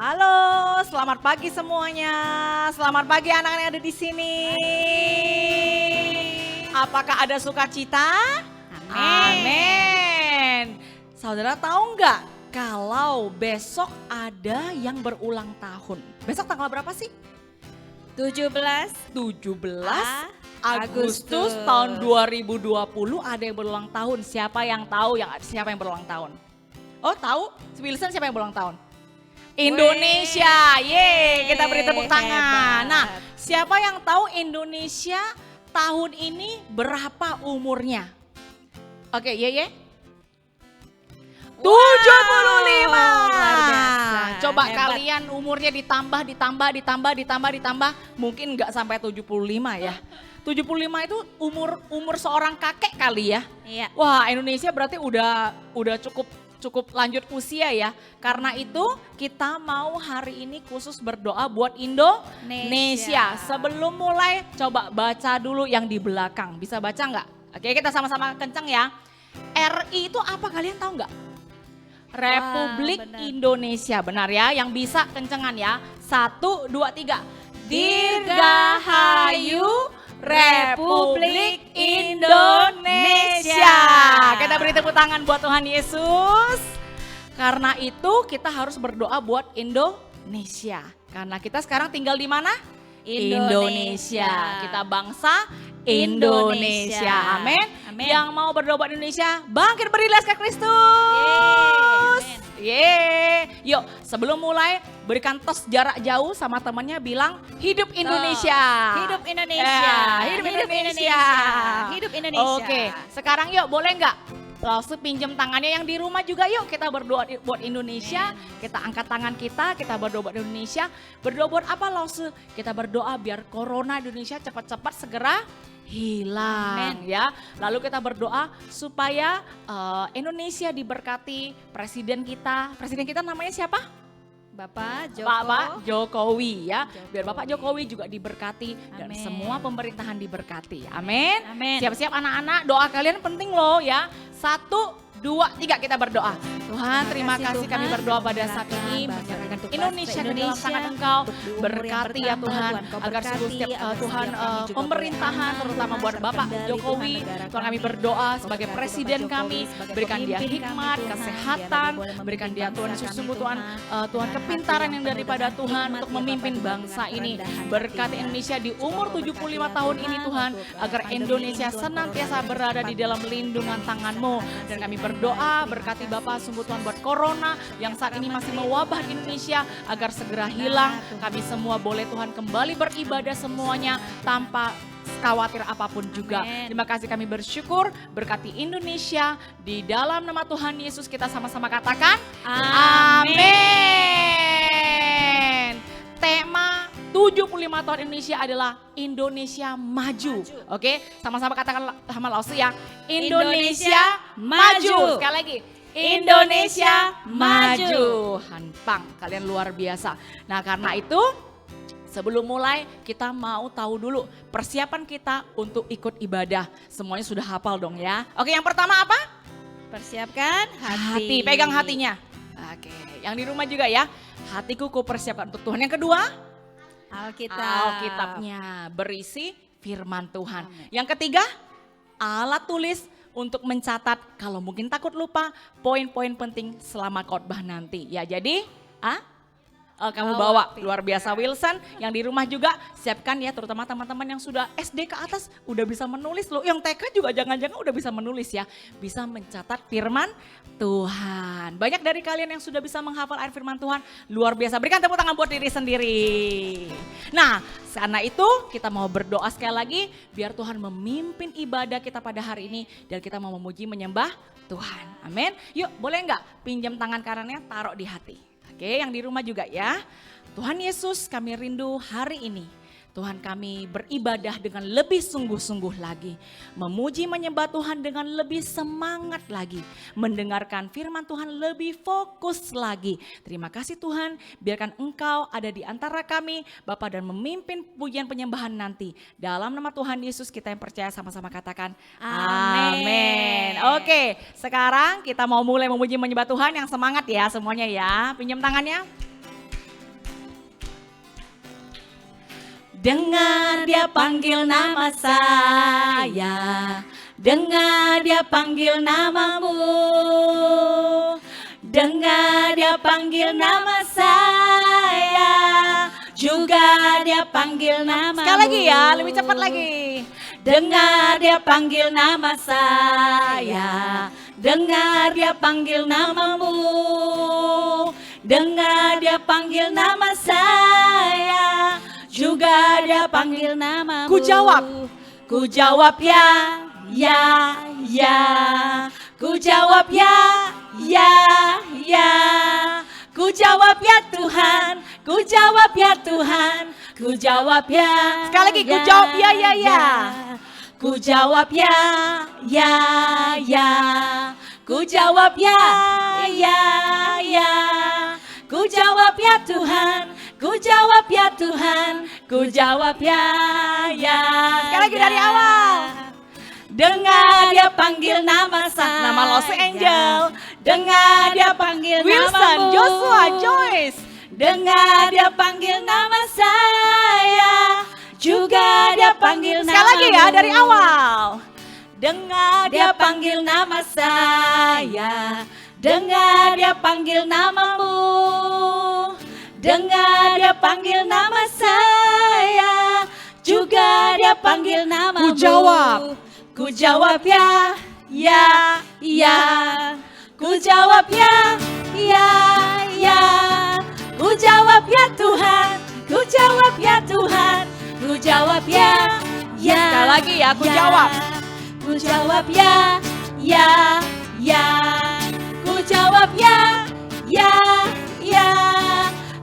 Halo, selamat pagi semuanya. Selamat pagi anak-anak yang ada di sini. Apakah ada sukacita? Amin. Saudara tahu nggak kalau besok ada yang berulang tahun? Besok tanggal berapa sih? 17 Agustus tahun 2020 ada yang berulang tahun. Siapa yang tahu siapa yang berulang tahun? Oh tahu? Wilson siapa yang berulang tahun? Indonesia, yeay, kita beri tepuk tangan. Hebat. Nah, siapa yang tahu Indonesia tahun ini berapa umurnya? Oke, ye. 75. luar biasa. Coba Hebat. kalian umurnya ditambah, mungkin nggak sampai 75 ya. 75 itu umur seorang kakek kali ya. Iya. Wah, Indonesia berarti udah cukup lanjut usia ya. Karena itu kita mau hari ini khusus berdoa buat Indonesia. Sebelum mulai coba baca dulu yang di belakang. Bisa baca nggak? Oke, kita sama-sama kenceng ya. RI itu apa kalian tahu nggak? Republik benar. Indonesia, benar ya? Yang bisa kencengan ya. 1, 2, 3. Dirgahayu Republik Indonesia. Kita beri tepuk tangan buat Tuhan Yesus. Karena itu kita harus berdoa buat Indonesia. Karena kita sekarang tinggal di mana? Indonesia. Kita bangsa Indonesia. Amin. Amin. Yang mau berdoa buat Indonesia, bangkit berilah ke Kristus. Yeay. Yuk, sebelum mulai berikan tos jarak jauh sama temannya, bilang hidup Indonesia. Hidup Indonesia. Ya, hidup Indonesia. Hidup Indonesia. Oke, sekarang yuk boleh nggak? Langsung pinjam tangannya yang di rumah juga yuk, kita berdoa buat Indonesia. Kita angkat tangan kita berdoa buat Indonesia. Berdoa buat apa Langsung? Kita berdoa biar corona di Indonesia cepat-cepat segera hilang. Ya. Lalu kita berdoa supaya Indonesia diberkati. Presiden kita namanya siapa? Bapak Jokowi ya. Jokowi. Biar Bapak Jokowi juga diberkati dan Amin. semua pemerintahan diberkati. Amin. Amin. Siap-siap anak-anak, doa kalian penting loh ya. 1, 2, 3 kita berdoa. Tuhan, terima kasih kami berdoa pada saat ini. Indonesia ke dalam tangan Engkau. Berkati ya Tuhan, agar seluruh setiap Tuhan pemerintahan terutama buat Bapak Jokowi. Tuhan, kami berdoa sebagai presiden kami, berikan dia hikmat, kesehatan, berikan dia Tuhan sungguh Tuhan kepintaran yang daripada Tuhan untuk memimpin bangsa ini. Berkati Indonesia di umur 75 tahun ini Tuhan, agar Indonesia senantiasa berada di dalam lindungan tangan-Mu. Dan kami berdoa berkati Bapak sungguh Tuhan buat corona yang saat ini masih mewabah di Indonesia, agar segera hilang. Kami semua boleh Tuhan kembali beribadah semuanya tanpa khawatir apapun juga. Amen. Terima kasih, kami bersyukur berkati Indonesia. Di dalam nama Tuhan Yesus kita sama-sama katakan amin. Tema 75 tahun Indonesia adalah Indonesia Maju. Oke, sama-sama katakan sama Lausi ya. Indonesia Maju. Sekali lagi. Indonesia Maju. Hanpang, kalian luar biasa. Nah, karena itu sebelum mulai kita mau tahu dulu persiapan kita untuk ikut ibadah. Semuanya sudah hafal dong ya. Oke, yang pertama apa? Persiapkan hati. Pegang hatinya. Oke, yang di rumah juga ya. Hatiku ku persiapkan untuk Tuhan. Yang kedua, Alkitabnya berisi firman Tuhan. Yang ketiga, alat tulis untuk mencatat kalau mungkin takut lupa poin-poin penting selama khotbah nanti. Ya, jadi kamu bawa luar biasa Wilson. Yang di rumah juga siapkan ya, terutama teman-teman yang sudah SD ke atas udah bisa menulis loh. Yang TK juga jangan-jangan udah bisa menulis ya. Bisa mencatat firman Tuhan. Banyak dari kalian yang sudah bisa menghafal ayat firman Tuhan. Luar biasa, berikan tepuk tangan buat diri sendiri. Nah, karena itu kita mau berdoa sekali lagi biar Tuhan memimpin ibadah kita pada hari ini. Dan kita mau memuji menyembah Tuhan. Amin. Yuk, boleh nggak pinjam tangan kanannya taruh di hati. Oke, yang di rumah juga ya. Tuhan Yesus, kami rindu hari ini Tuhan kami beribadah dengan lebih sungguh-sungguh lagi. Memuji menyembah Tuhan dengan lebih semangat lagi. Mendengarkan firman Tuhan lebih fokus lagi. Terima kasih Tuhan, biarkan Engkau ada di antara kami Bapa dan memimpin pujian penyembahan nanti. Dalam nama Tuhan Yesus kita yang percaya sama-sama katakan amin. Oke, sekarang kita mau mulai memuji menyembah Tuhan yang semangat ya semuanya ya. Pinjam tangannya. Dengar dia panggil nama saya, dengar dia panggil namamu, dengar dia panggil nama saya, juga dia panggil namamu. Sekali lagi ya, lebih cepat lagi. Dengar dia panggil nama saya, dengar dia panggil namamu, dengar dia panggil nama saya, juga dia panggil namamu. Ku jawab ya, ya, ya. Ku jawab ya, ya, ya. Ku jawab ya Tuhan, ku jawab ya Tuhan, ku jawab ya. Sekali lagi, ku jawab ya, ya, ya. Ku jawab ya, ya, ya. Ku jawab ya, ya, ya. Ku jawab ya Tuhan, ku jawab ya Tuhan, ku jawab ya, ya. Sekali lagi dari awal. Dengar dia panggil nama saya, nama Los Angeles. Dengar dia panggil Wilson, namamu. Joshua, Joyce. Dengar dia panggil nama saya, juga dia panggil namamu. Sekali lagi ya dari awal. Dengar dia panggil nama saya, dengar dia panggil namamu, dengar dia panggil nama saya, juga dia panggil namamu. Ku jawab ya, ya, ya. Ku jawab ya, ya, ya. Ku jawab ya Tuhan, ku jawab ya Tuhan, ku jawab ya, ya. Sekali lagi ya, ku jawab. Ku jawab ya, ya, ya. Ku jawab ya, ya, ya.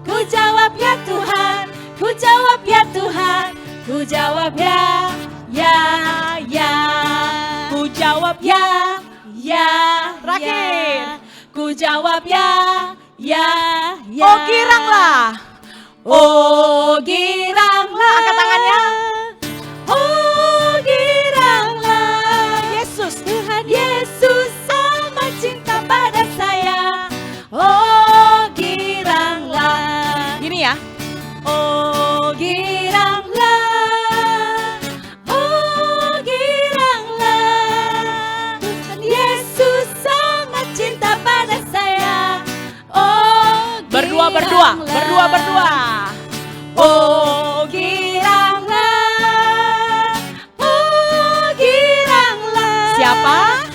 Ku jawab ya Tuhan, ku jawab ya Tuhan, ku jawab ya, ya, ya. Ku jawab ya, ya. Terakhir. Ku jawab ya, ya, ya. Oh giranglah, oh giranglah. Angkat tangannya. Oh giranglah, Yesus, Tuhan Yesus amat cinta pada saya. Oh giranglah. Gini ya. Oh giranglah, oh giranglah, Tuhan Yesus sangat cinta pada saya. Oh giranglah. Berdua. Oh giranglah, oh giranglah. Siapa?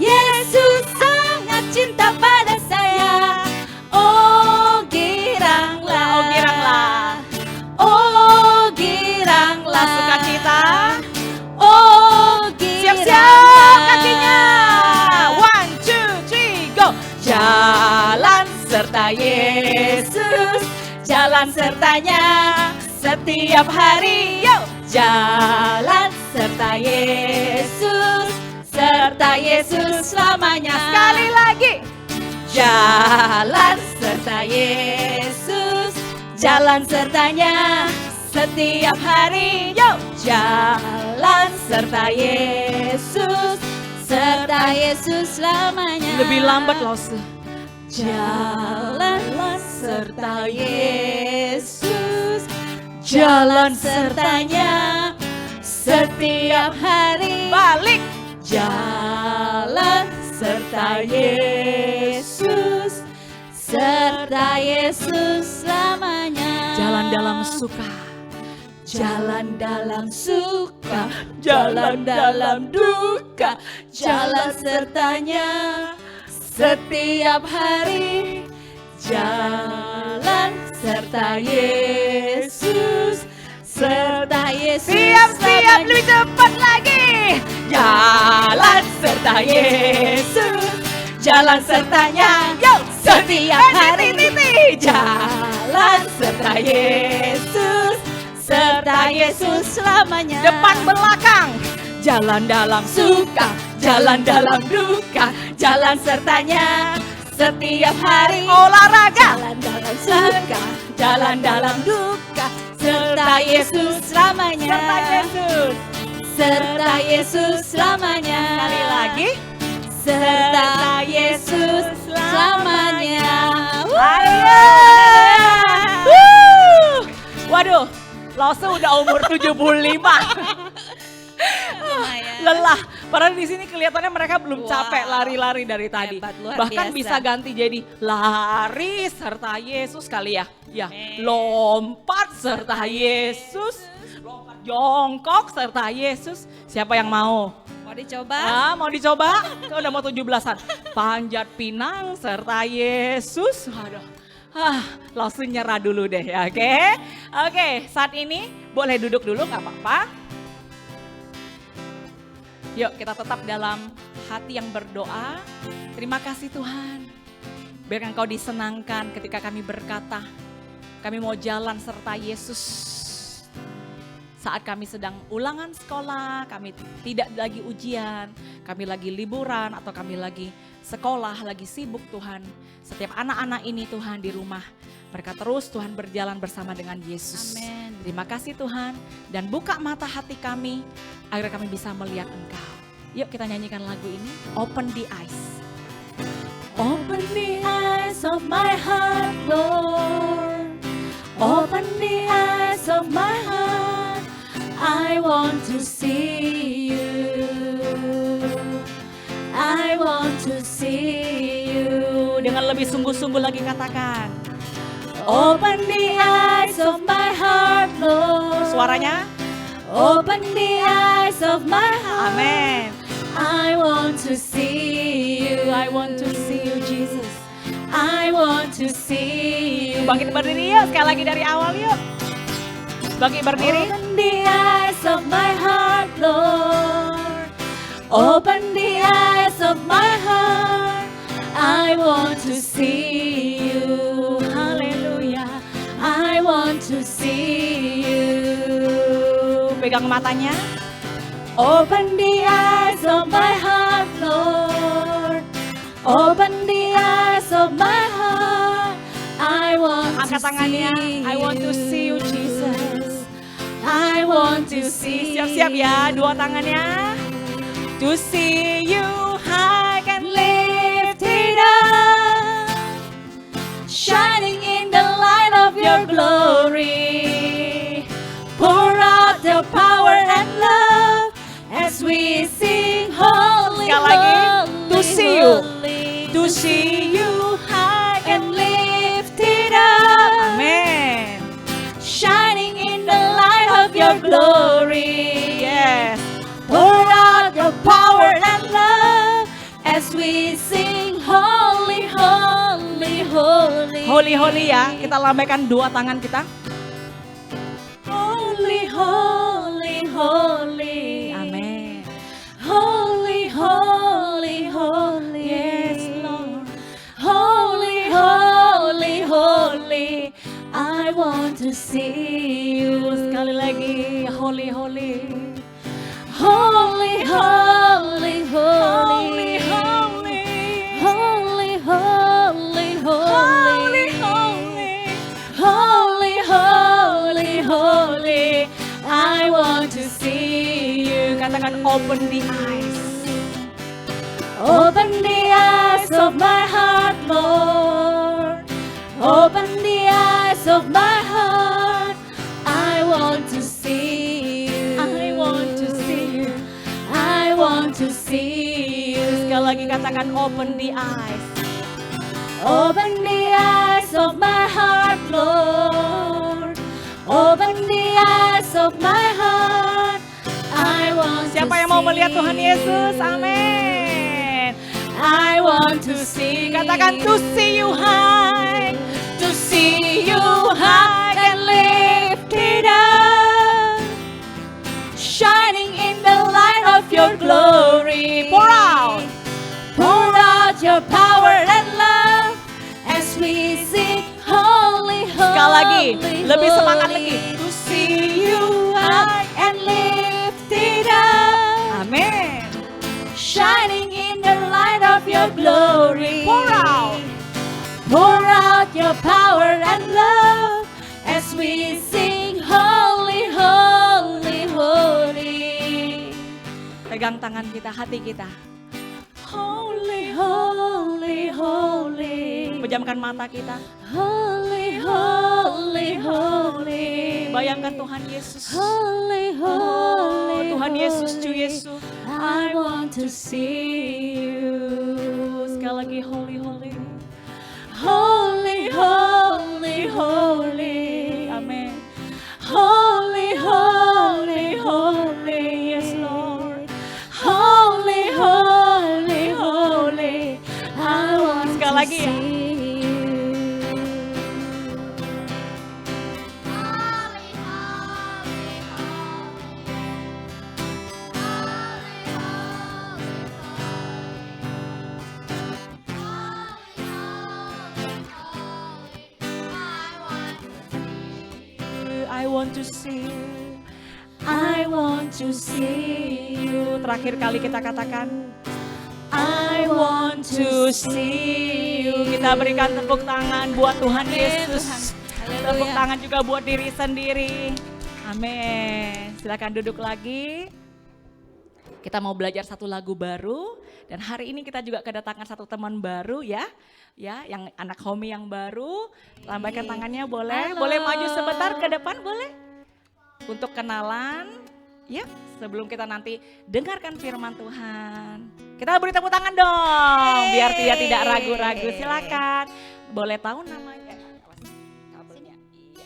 Yesus sangat cinta pada saya. Oh giranglah, oh giranglah, oh giranglah. Sukacita. Oh giranglah. Siap-siap kakinya. 1, 2, 3, go. Jalan serta Yesus, jalan sertanya setiap hari. Yo. Jalan serta Yesus, serta Yesus selamanya. Sekali lagi. Jalan serta Yesus, jalan sertanya setiap hari. Yo. Jalan serta Yesus, serta Yesus selamanya. Lebih lambat loh. Jalan serta Yesus, jalan sertanya setiap hari. Balik. Jalan serta Yesus, serta Yesus selamanya. Jalan dalam suka, jalan dalam suka, jalan dalam duka, jalan sertanya setiap hari. Jalan serta Yesus, serta Yesus. Siap-siap, lebih cepat lagi. Jalan serta Yesus, jalan sertanya setiap hari. Jalan serta Yesus, serta Yesus selamanya. Depan belakang. Jalan dalam suka, jalan dalam duka, jalan sertanya setiap hari. Olahraga. Jalan dalam suka, jalan dalam duka, serta Yesus selamanya. Serta Yesus, serta Yesus selamanya. Sekali lagi. Serta Yesus selamanya. Ayo. Waduh, Lause udah umur 75. Lumayan. Lelah. Padahal di sini kelihatannya mereka belum Wow. capek lari-lari dari tadi. Hebat, luar Bahkan biasa. bisa ganti jadi lari serta Yesus kali ya. Ya, Amin. lompat serta Yesus. Lompat jongkok serta Yesus. Siapa yang mau? Mau dicoba? Mau dicoba? Kau udah mau 17-an. Panjat pinang serta Yesus. Waduh. Langsung nyerah dulu deh ya, oke? Oke, saat ini boleh duduk dulu gak apa-apa. Yuk kita tetap dalam hati yang berdoa. Terima kasih Tuhan. Biarkan Engkau disenangkan ketika kami berkata, kami mau jalan serta Yesus. Saat kami sedang ulangan sekolah, kami tidak lagi ujian, kami lagi liburan atau kami lagi sekolah, lagi sibuk Tuhan. Setiap anak-anak ini Tuhan di rumah, mereka terus Tuhan berjalan bersama dengan Yesus. Amin. Terima kasih Tuhan dan buka mata hati kami agar kami bisa melihat Engkau. Yuk kita nyanyikan lagu ini, Open the Eyes. Open the eyes of my heart, Lord. Open the eyes of my heart. I want to see you. I want to see you. Dengan lebih sungguh-sungguh lagi katakan. Open the eyes of my heart, Lord. Suaranya. Open the eyes of my heart. Amen. I want to see you. I want to see you, Jesus. I want to see you. Bangkit berdiri yuk. Sekali lagi dari awal yuk. Bangkit berdiri. Open the eyes of my heart, Lord. Open the eyes of my heart. I want to see you. Hallelujah. I want to see you. Pegang matanya. Open the eyes of my heart, Lord. Open the eyes of my heart. I want to see you. I want to see you, Jesus. I want to see. Siap-siap ya, dua tangannya. To see you high and lifted up, shining in the light of your glory. Pour out the power and love as we sing holy, sekali lagi, to see you, to see you high and lifted up. Amen. Shining in the light of your glory. Yes. Pour out your power and love as we sing holy, holy, holy. Holy, holy ya. Kita lambaikan dua tangan kita. Holy, holy, holy. Amen. Holy, holy, holy. Yes, Lord. Holy, holy, holy. I want to see you. Sekali lagi, holy, holy. Holy, holy, holy. Holy, holy. Holy, holy, holy. Holy, holy, holy. I want to see you. Katakan open the eyes. Open the eyes of my heart, Lord. Open the eyes of my heart. I want to see you. I want to see you. I want to see you. Sekali lagi katakan open the eyes. Open the eyes of my heart, Lord. Open the eyes of my heart. I want Siapa yang mau melihat Tuhan Yesus? Amin. I want to see. Katakan to see you high. To see you high and lifted up, shining in the light of your glory. Pour out your power and love as we sing holy, holy. Sekali lagi, lebih semangat lagi. To see you high and lifted up. Amen. Shining in the light of your glory. Pour out your power and love as we sing holy, holy, holy. Pegang tangan kita, hati kita. Holy, holy, holy. Pejamkan mata kita. Holy, holy, holy. Bayangkan Tuhan Yesus. Holy, holy, Tuhan Yesus, Cu Yesus. I want to see you. Sekali lagi holy, holy. Holy, holy, holy. Amin. Holy, holy, holy. Yes, Lord. Holy, holy, holy. I want Sekali to lagi ya. see you. I want to see you. I want to see you. Terakhir kali kita katakan. I want to see you. Kita berikan tepuk tangan buat Tuhan Yesus. Tepuk tangan juga buat diri sendiri. Amin. Silakan duduk lagi. Kita mau belajar satu lagu baru dan hari ini kita juga kedatangan satu teman baru ya. Ya, yang anak homie yang baru. Lambaikan tangannya boleh. Halo. Boleh maju sebentar ke depan boleh? Untuk kenalan. Ya, sebelum kita nanti dengarkan firman Tuhan. Kita beri tepuk tangan dong, biar dia tidak ragu-ragu. Silakan. Boleh tahu namanya? Kabelnya. Iya.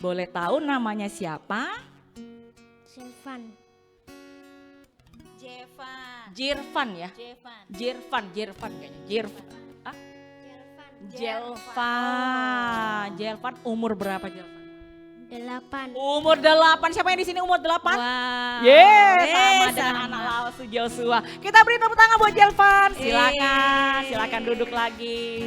Boleh tahu namanya siapa? Silvan. Jevan. Jirvan ya? Jevan. Jirvan kayaknya. Jirvan. Ah? Jelvan. Jelvan umur berapa Jelvan? 8. Umur 8. Siapa yang di sini umur 8? Wow. Sama dengan anak Laos Joshua. Kita beri tepuk tangan buat Jelvan. Silakan duduk lagi.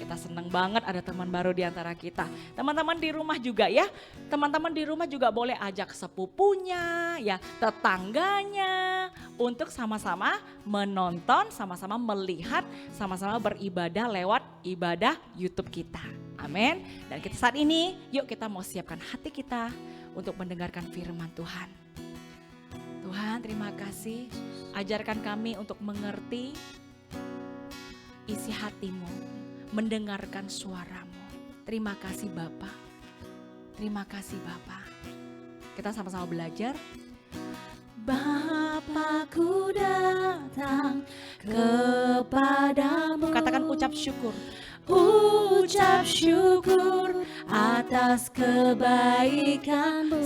Kita senang banget ada teman baru di antara kita. Teman-teman di rumah juga ya. Teman-teman di rumah juga boleh ajak sepupunya, ya, tetangganya untuk sama-sama menonton, sama-sama melihat, sama-sama beribadah lewat ibadah YouTube kita. Amin. Dan kita saat ini, yuk kita mau siapkan hati kita untuk mendengarkan firman Tuhan. Tuhan, terima kasih. Ajarkan kami untuk mengerti isi hatimu, mendengarkan suaramu. Terima kasih Bapa. Terima kasih Bapa. Kita sama-sama belajar. Bapakku datang kepadamu. Katakan ucap syukur. Ucap syukur atas kebaikanmu.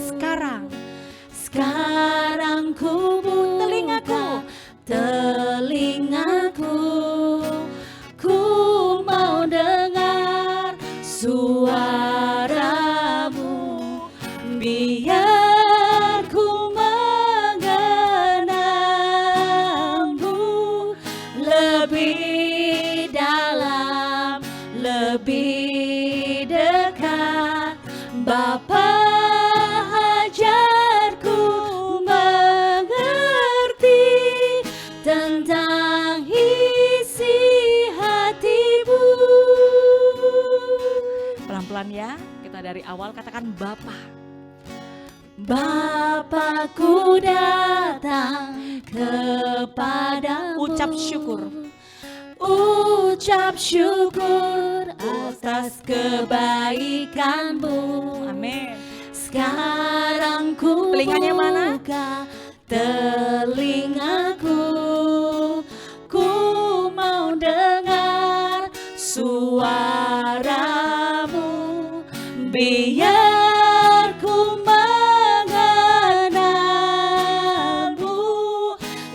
Sekarang ku buka telingaku. Ku mau dengar suaramu. Biar ku mengenalmu lebih dalam, lebih dekat. Bapa, ajarku mengerti tentang isi hatimu. Pelan-pelan ya, kita dari awal katakan Bapa. Bapakku datang kepadamu. Ucap syukur. Ucap syukur atas kebaikanmu. Amin. Sekarang ku Telinganya mana? buka telingaku. Ku mau dengar suaramu. Biar ku mengenalmu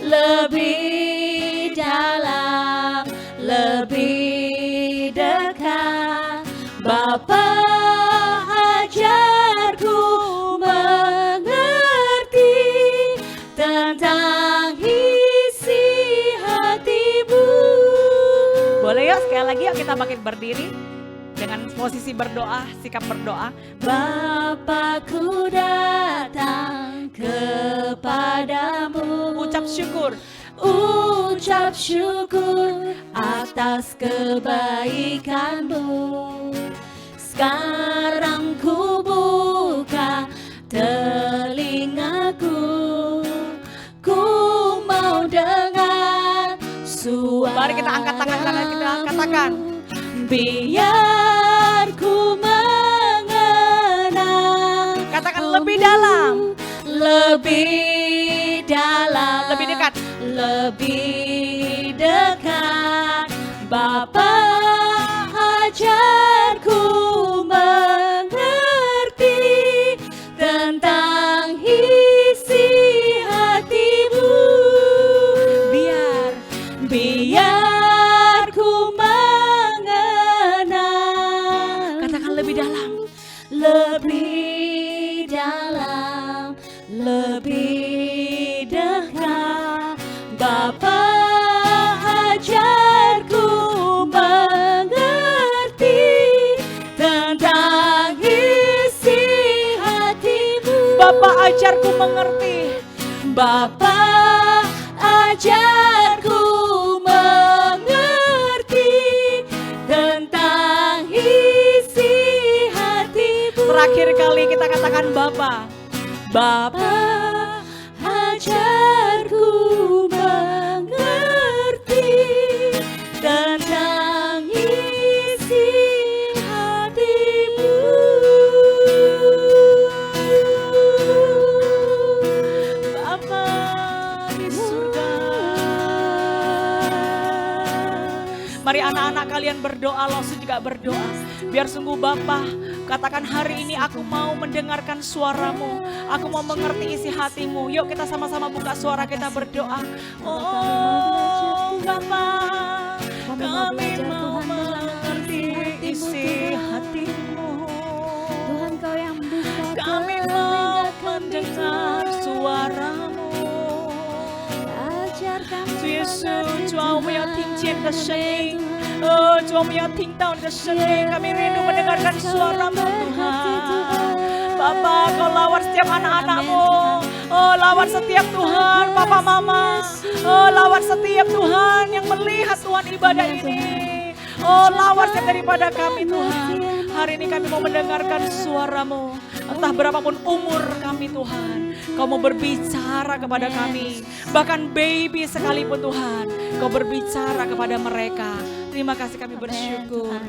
lebih dalam, lebih dekat. Bapa, ajarku mengerti tentang isi hatimu. Boleh yuk sekali lagi yuk kita makin berdiri dengan posisi berdoa, sikap berdoa. Bapakku datang kepadamu. Ucap syukur. Ucap syukur atas kebaikanmu. Sekarang ku buka telingaku. Ku mau dengar suaramu. Mari kita angkat tangan kanan kita, katakan. biar ku mengenal. Katakan lebih dalam. Lebih dalam. Lebih dekat. Lebih dekat. Bapa, ajarku mengerti tentang isi hatimu. Biar ku mengenal. Katakan lebih dalam. Lebih dalam, lebih dekat. Bapa, ajarku mengerti tentang isi hatimu. Bapa ajarku mengerti. Bapa, ajarku mengerti tentang isi hatimu. Terakhir kali kita katakan Bapa. Bapa, ajarku mengerti tentang isi hatimu. Bapa di surga. Mari anak-anak kalian berdoa, Lausu juga berdoa. Biar sungguh Bapa, katakan hari ini aku mau mendengarkan suaramu. Aku mau mengerti isi hatimu. Yuk kita sama-sama buka suara kita berdoa. Oh Bapa, kami mau mengerti isi hatimu. Tuhan, Kau yang buka Kami mau mendengar suaramu. ajar kami 主耶稣，主啊，我们要听见你的声音，主，我们要听到你的声音，kami rindu mendengarkan suaramu Tuhan. Bapa, Kau lawan setiap anak-anakmu, lawan setiap Tuhan, Papa Mama, lawan setiap Tuhan yang melihat Tuhan ibadah ini. Lawan setiap daripada kami Tuhan. Hari ini kami mau mendengarkan suaramu. Entah berapapun umur kami Tuhan. Kau mau berbicara kepada kami. Bahkan baby sekalipun Tuhan. Kau berbicara kepada mereka. Terima kasih kami bersyukur.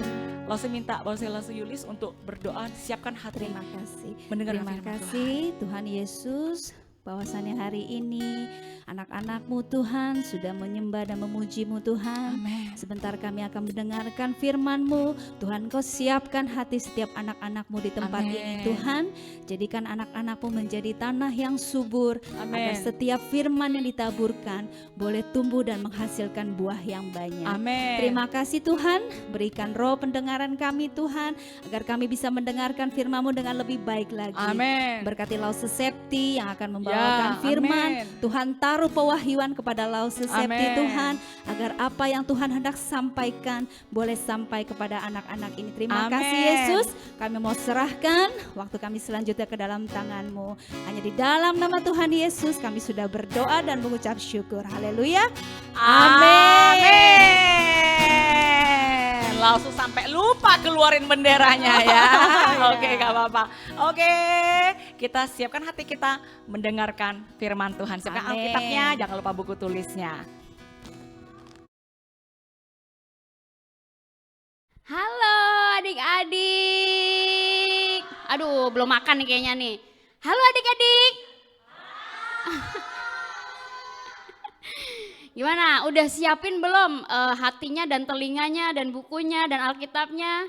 Langsung minta Langsung Yulis untuk berdoa. Siapkan hati. Terima kasih. Mendengar Terima firman kasih Tuhan Yesus. Bahwasannya hari ini anak-anak-Mu Tuhan sudah menyembah dan memuji-Mu Tuhan. Amin. Sebentar kami akan mendengarkan firman-Mu. Tuhan, Kau siapkan hati setiap anak-anak-Mu di tempat Amin. ini Tuhan. Jadikan anak-anak-Mu menjadi tanah yang subur. Amin. Agar setiap firman yang ditaburkan boleh tumbuh dan menghasilkan buah yang banyak. Amin. Terima kasih Tuhan, berikan roh pendengaran kami Tuhan, agar kami bisa mendengarkan firman-Mu dengan lebih baik lagi. Amin. Berkati Lause Septi yang akan membawakan Ya, firman. amin. Tuhan taruh pewahyuan kepada Lause Septi Amin. Tuhan, agar apa yang Tuhan hendak sampaikan boleh sampai kepada anak-anak ini. Terima Amin. kasih Yesus, kami mau serahkan waktu kami selanjutnya ke dalam tangan-Mu. Hanya di dalam nama Tuhan Yesus kami sudah berdoa dan mengucap syukur. Haleluya. Amin. Langsung sampai lupa keluarin benderanya ya. Oke, gak apa-apa. Oke, kita siapkan hati kita mendengarkan firman Tuhan. Siapkan Amin. Alkitabnya, jangan lupa buku tulisnya. Halo adik-adik. Aduh, belum makan nih kayaknya nih. Halo adik-adik. Gimana? Udah siapin belum hatinya dan telinganya dan bukunya dan Alkitabnya?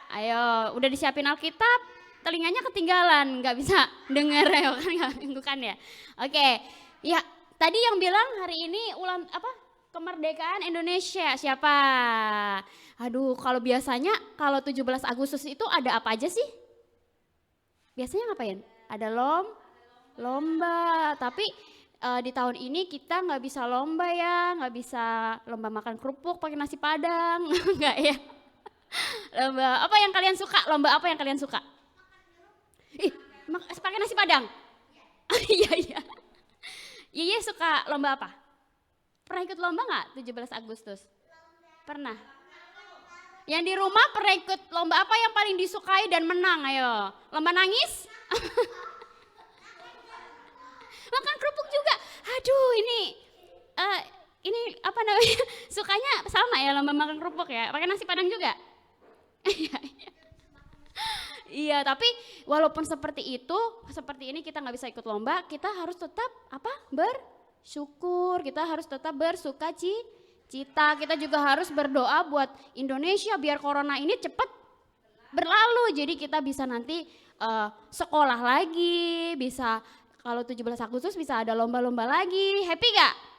Ayo, udah disiapin Alkitab? Telinganya ketinggalan, nggak bisa denger ya kan ya. Oke, ya tadi yang bilang hari ini kemerdekaan Indonesia siapa? Aduh, kalau biasanya kalau 17 Agustus itu ada apa aja sih? Biasanya ngapain? Ada lomba, tapi di tahun ini kita nggak bisa lomba ya, nggak bisa lomba makan kerupuk pakai nasi padang, nggak ya? Lomba apa yang kalian suka? Lomba apa yang kalian suka? Pakai nasi padang? Iya. Iya suka lomba apa? Pernah ikut lomba nggak 17 Agustus? Pernah. Yang di rumah pernah ikut lomba apa yang paling disukai dan menang? Ayo, lomba nangis? Makan kerupuk juga. Aduh ini ini apa namanya, sukanya sama ya lomba makan kerupuk ya, pakai nasi padang juga. Iya, tapi walaupun seperti itu, seperti ini kita nggak bisa ikut lomba, kita harus tetap apa? Bersyukur, kita harus tetap bersuka cita. Kita juga harus berdoa buat Indonesia biar corona ini cepat berlalu. Jadi kita bisa nanti sekolah lagi, bisa kalau 17 Agustus bisa ada lomba-lomba lagi. Happy gak?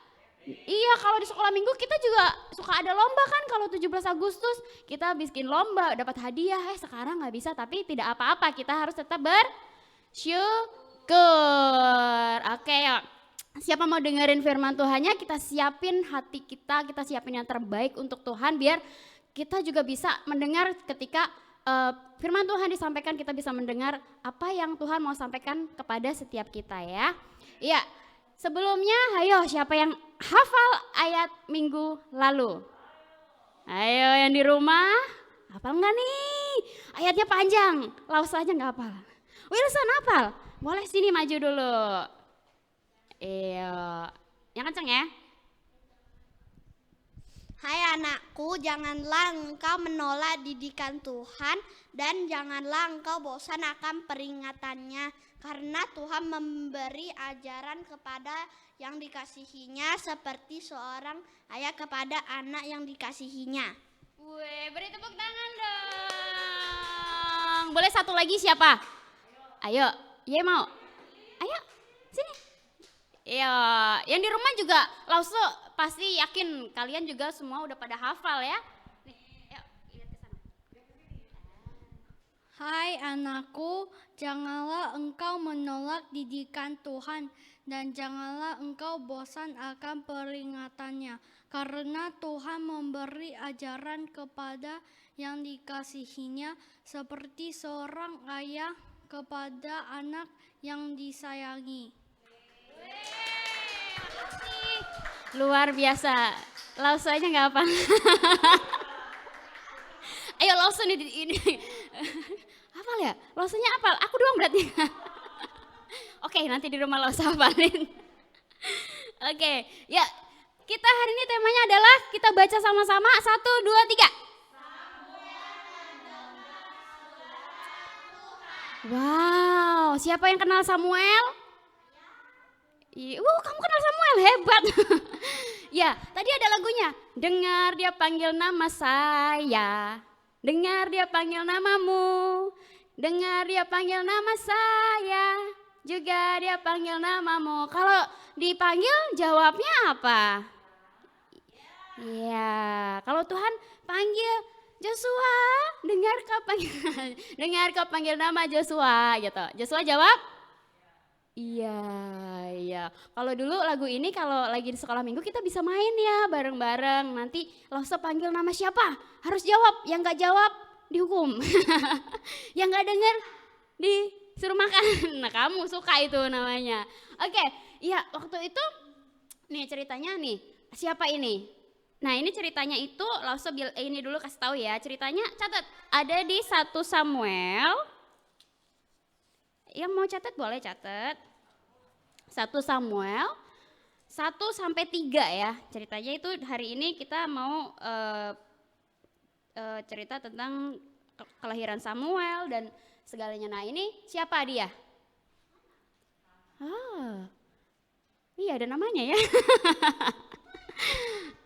Iya, kalau di sekolah minggu kita juga suka ada lomba kan, kalau 17 Agustus kita bikin lomba dapat hadiah. Sekarang nggak bisa, tapi tidak apa-apa, kita harus tetap bersyukur. Oke, yuk. Siapa mau dengerin firman Tuhannya, kita siapin hati kita siapin yang terbaik untuk Tuhan biar kita juga bisa mendengar ketika firman Tuhan disampaikan, kita bisa mendengar apa yang Tuhan mau sampaikan kepada setiap kita ya. Iya. Sebelumnya, ayo siapa yang hafal ayat minggu lalu? Ayo yang di rumah, hafal nggak nih? Ayatnya panjang, Laus aja nggak hafal. Wilson hafal, boleh sini maju dulu. Iya, yang kenceng ya. Hai anakku, janganlah engkau menolak didikan Tuhan dan janganlah engkau bosan akan peringatannya. Karena Tuhan memberi ajaran kepada yang dikasihinya seperti seorang ayah kepada anak yang dikasihinya. Wih, beri tepuk tangan dong. Boleh satu lagi siapa? Ayo, Ye mau? Ayo, sini. Iya, yang di rumah juga Lauso pasti yakin kalian juga semua udah pada hafal ya. Nih, yuk, lihat ke sana. Hai anakku, janganlah engkau menolak didikan Tuhan dan janganlah engkau bosan akan peringatannya. Karena Tuhan memberi ajaran kepada yang dikasihinya seperti seorang ayah kepada anak yang disayangi. Luar biasa, Lauso aja nggak apa. Ayo Lauso ini. Hafal ya? Lausonya hafal, aku doang berarti. Oke, nanti di rumah Lauso hafalin. Oke, ya kita hari ini temanya adalah kita baca sama-sama 1, 2, 3. Wow, siapa yang kenal Samuel? Kamu kenal Samuel, hebat. Ya, tadi ada lagunya. Dengar dia panggil nama saya. Dengar dia panggil namamu. Dengar dia panggil nama saya. Juga dia panggil namamu. Kalau dipanggil jawabnya apa? Ya, kalau Tuhan panggil Joshua, dengar kau panggil nama Joshua gitu. Joshua jawab? Iya. Kalau dulu lagu ini kalau lagi di sekolah minggu kita bisa main ya bareng-bareng. Nanti Lauso panggil nama siapa? Harus jawab. Yang nggak jawab dihukum. Yang nggak dengar disuruh makan. Nah kamu suka itu namanya. Oke, iya waktu itu nih ceritanya nih. Siapa ini? Nah ini ceritanya itu Lauso ini dulu kasih tahu ya. Ceritanya catat. Ada di 1 Samuel. Yang mau catat boleh catat. 1 Samuel 1-3 ya. Ceritanya itu hari ini kita mau cerita tentang kelahiran Samuel dan segalanya. Nah ini siapa dia? Iya ada namanya ya.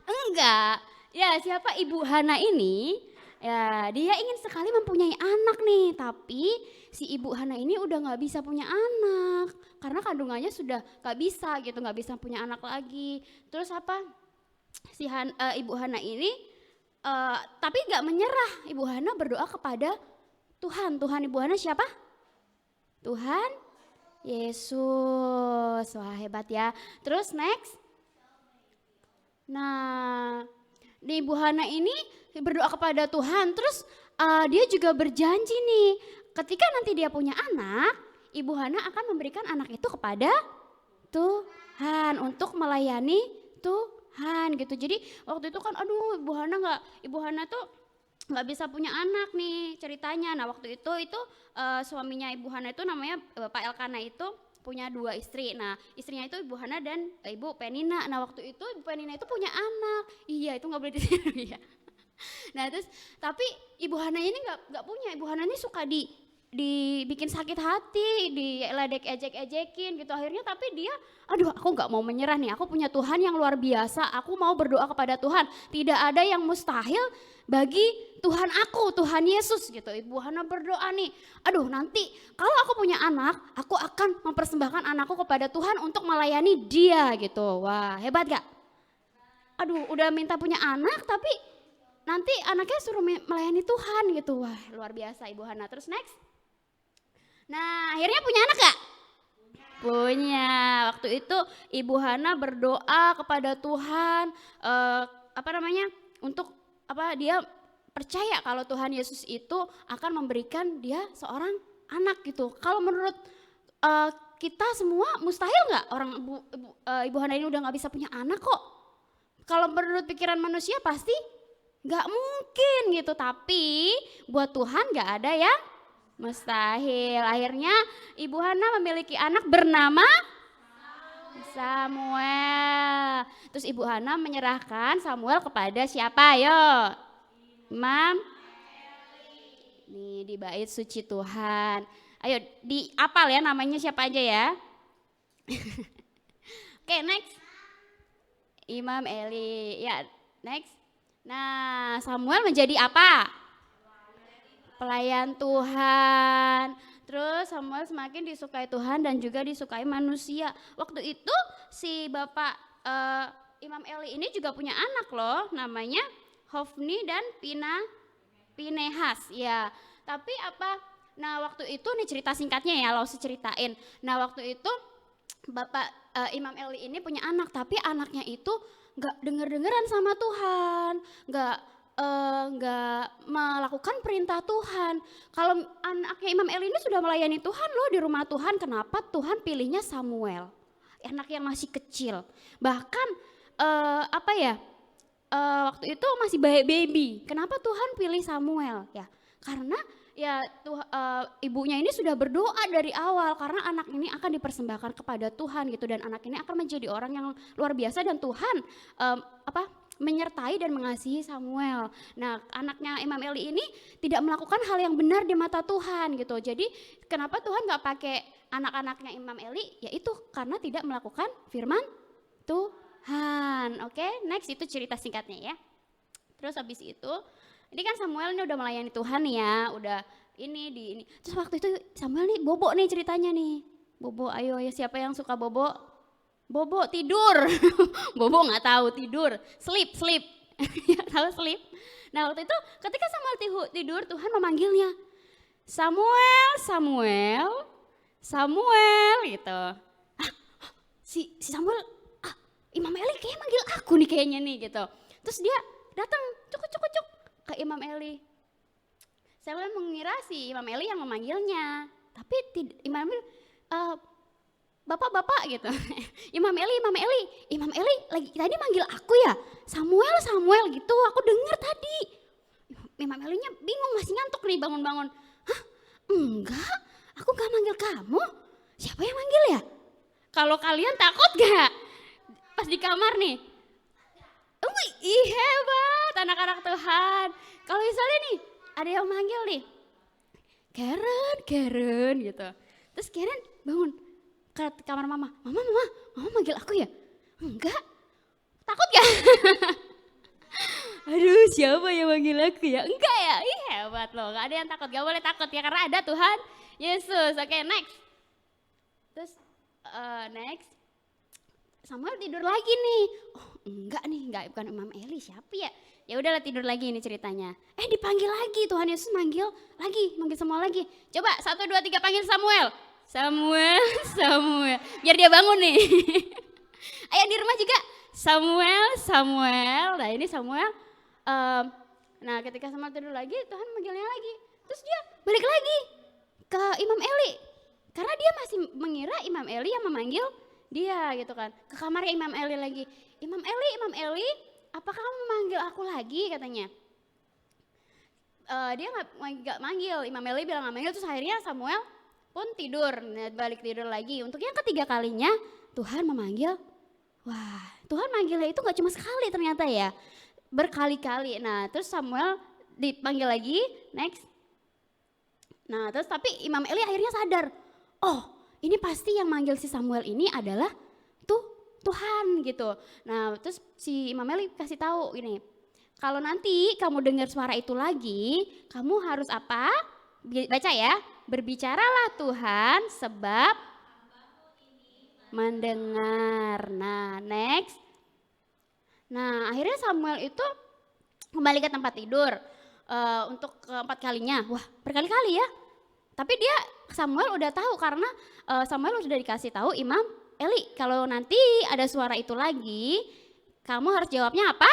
Enggak. Ya siapa Ibu Hana ini? Ya, dia ingin sekali mempunyai anak nih, tapi si Ibu Hana ini udah nggak bisa punya anak karena kandungannya sudah nggak bisa gitu, nggak bisa punya anak lagi. Terus apa? Si Ibu Hana ini tapi nggak menyerah. Ibu Hana berdoa kepada Tuhan. Tuhan Ibu Hana siapa? Tuhan Yesus. Wah hebat ya. Terus next. Nah, di Ibu Hana ini berdoa kepada Tuhan, terus dia juga berjanji nih, ketika nanti dia punya anak, Ibu Hana akan memberikan anak itu kepada Tuhan untuk melayani Tuhan gitu. Jadi waktu itu kan, aduh Ibu Hana tuh nggak bisa punya anak nih ceritanya. Nah waktu itu suaminya Ibu Hana itu namanya Bapak Elkana itu punya 2 istri. Nah, istrinya itu Ibu Hana dan Ibu Penina. Nah, waktu itu Ibu Penina itu punya anak. Iya, itu nggak boleh ditiru ya. Nah, terus tapi Ibu Hana ini nggak punya. Ibu Hana ini suka dibikin sakit hati, diledek ejek-ejekin gitu. Akhirnya tapi dia, aduh aku nggak mau menyerah nih. Aku punya Tuhan yang luar biasa. Aku mau berdoa kepada Tuhan. Tidak ada yang mustahil bagi Tuhan aku, Tuhan Yesus gitu. Ibu Hana berdoa nih, aduh nanti kalau aku punya anak, aku akan mempersembahkan anakku kepada Tuhan untuk melayani dia gitu. Wah, hebat gak? Aduh, udah minta punya anak tapi nanti anaknya suruh melayani Tuhan gitu. Wah, luar biasa Ibu Hana. Terus next. Nah, akhirnya punya anak gak? Punya. Waktu itu Ibu Hana berdoa kepada Tuhan, untuk dia percaya kalau Tuhan Yesus itu akan memberikan dia seorang anak gitu. Kalau menurut kita semua mustahil nggak orang Ibu Hana ini udah nggak bisa punya anak kok. Kalau menurut pikiran manusia pasti nggak mungkin gitu. Tapi buat Tuhan nggak ada yang mustahil. Akhirnya Ibu Hana memiliki anak bernama Samuel. Terus Ibu Hana menyerahkan Samuel kepada siapa? Ayo. Imam nih di bait suci Tuhan. Ayo diapal ya namanya siapa aja ya. Oke, next. Imam Eli. Ya, next. Nah, Samuel menjadi apa? Pelayan Tuhan. Terus Samuel semakin disukai Tuhan dan juga disukai manusia. Waktu itu si Bapak Imam Eli ini juga punya anak loh, namanya Hofni dan Pinehas ya. Tapi nah waktu itu nih cerita singkatnya ya, lo ceritain. Nah waktu itu Bapak Imam Eli ini punya anak, tapi anaknya itu nggak denger-dengeran sama Tuhan, nggak melakukan perintah Tuhan. Kalau anaknya Imam Eli ini sudah melayani Tuhan loh di rumah Tuhan, kenapa Tuhan pilihnya Samuel, anak yang masih kecil, bahkan waktu itu masih baby. Kenapa Tuhan pilih Samuel? Ya, karena ya ibunya ini sudah berdoa dari awal karena anak ini akan dipersembahkan kepada Tuhan gitu, dan anak ini akan menjadi orang yang luar biasa dan Tuhan menyertai dan mengasihi Samuel. Nah, anaknya Imam Eli ini tidak melakukan hal yang benar di mata Tuhan gitu. Jadi kenapa Tuhan nggak pakai anak-anaknya Imam Eli? Yaitu karena tidak melakukan firman Tuhan. Oke, next itu cerita singkatnya ya. Terus habis itu, ini kan Samuel ini udah melayani Tuhan ya, udah ini. Terus waktu itu Samuel nih bobo nih ceritanya nih. Bobo, ayo ya siapa yang suka bobo? Bobo tidur. Bobo nggak tahu tidur, sleep. Ya tahu sleep. Nah waktu itu ketika Samuel tidur, Tuhan memanggilnya, Samuel gitu. Si Samuel, Imam Eli kayaknya manggil aku nih kayaknya nih gitu. Terus dia datang cuk ke Imam Eli. Samuel mengira si Imam Eli yang memanggilnya, tapi Imam Eli, bapak gitu. Imam Eli lagi tadi manggil aku ya, Samuel gitu, aku dengar tadi. Imam Elinya bingung, masih ngantuk nih, bangun. Hah? Enggak, aku gak manggil kamu. Siapa yang manggil ya? Kalau kalian takut gak? Pas di kamar nih, ih hebat anak-anak Tuhan. Kalau misalnya nih ada yang manggil nih, Karen gitu. Terus Karen bangun ke kamar mama manggil aku ya? Enggak, takut gak? Aduh siapa yang manggil aku ya? Enggak ya, ih hebat loh, gak ada yang takut, gak boleh takut ya karena ada Tuhan Yesus. Oke, next. Terus next. Samuel tidur lagi nih. Oh enggak bukan Imam Eli, siapa ya? Ya udahlah tidur lagi ini ceritanya. Dipanggil lagi, Tuhan Yesus manggil Samuel lagi. Coba 1, 2, 3 panggil Samuel. Biar dia bangun nih. Ayo di rumah juga Samuel. Nah ini Samuel. Nah ketika Samuel tidur lagi, Tuhan manggilnya lagi. Terus dia balik lagi ke Imam Eli. Karena dia masih mengira Imam Eli yang memanggil dia gitu kan. Ke kamarnya Imam Eli lagi. Imam Eli, apakah kamu memanggil aku lagi katanya. Dia nggak manggil, Imam Eli bilang nggak manggil. Terus akhirnya Samuel pun tidur, nah, balik tidur lagi. Untuk yang ketiga kalinya Tuhan memanggil. Wah, Tuhan manggilnya itu gak cuma sekali ternyata ya, berkali-kali. Nah terus Samuel dipanggil lagi, next. Nah terus tapi Imam Eli akhirnya sadar, oh ini pasti yang manggil si Samuel ini adalah Tuhan gitu. Nah terus si Imam Eli kasih tahu gini, kalau nanti kamu dengar suara itu lagi, kamu harus apa? Baca ya, berbicaralah Tuhan sebab mendengar. Nah next. Nah akhirnya Samuel itu kembali ke tempat tidur untuk keempat kalinya. Wah berkali-kali ya. Tapi Samuel udah tahu karena Samuel sudah dikasih tahu Imam Eli, kalau nanti ada suara itu lagi, kamu harus jawabnya apa?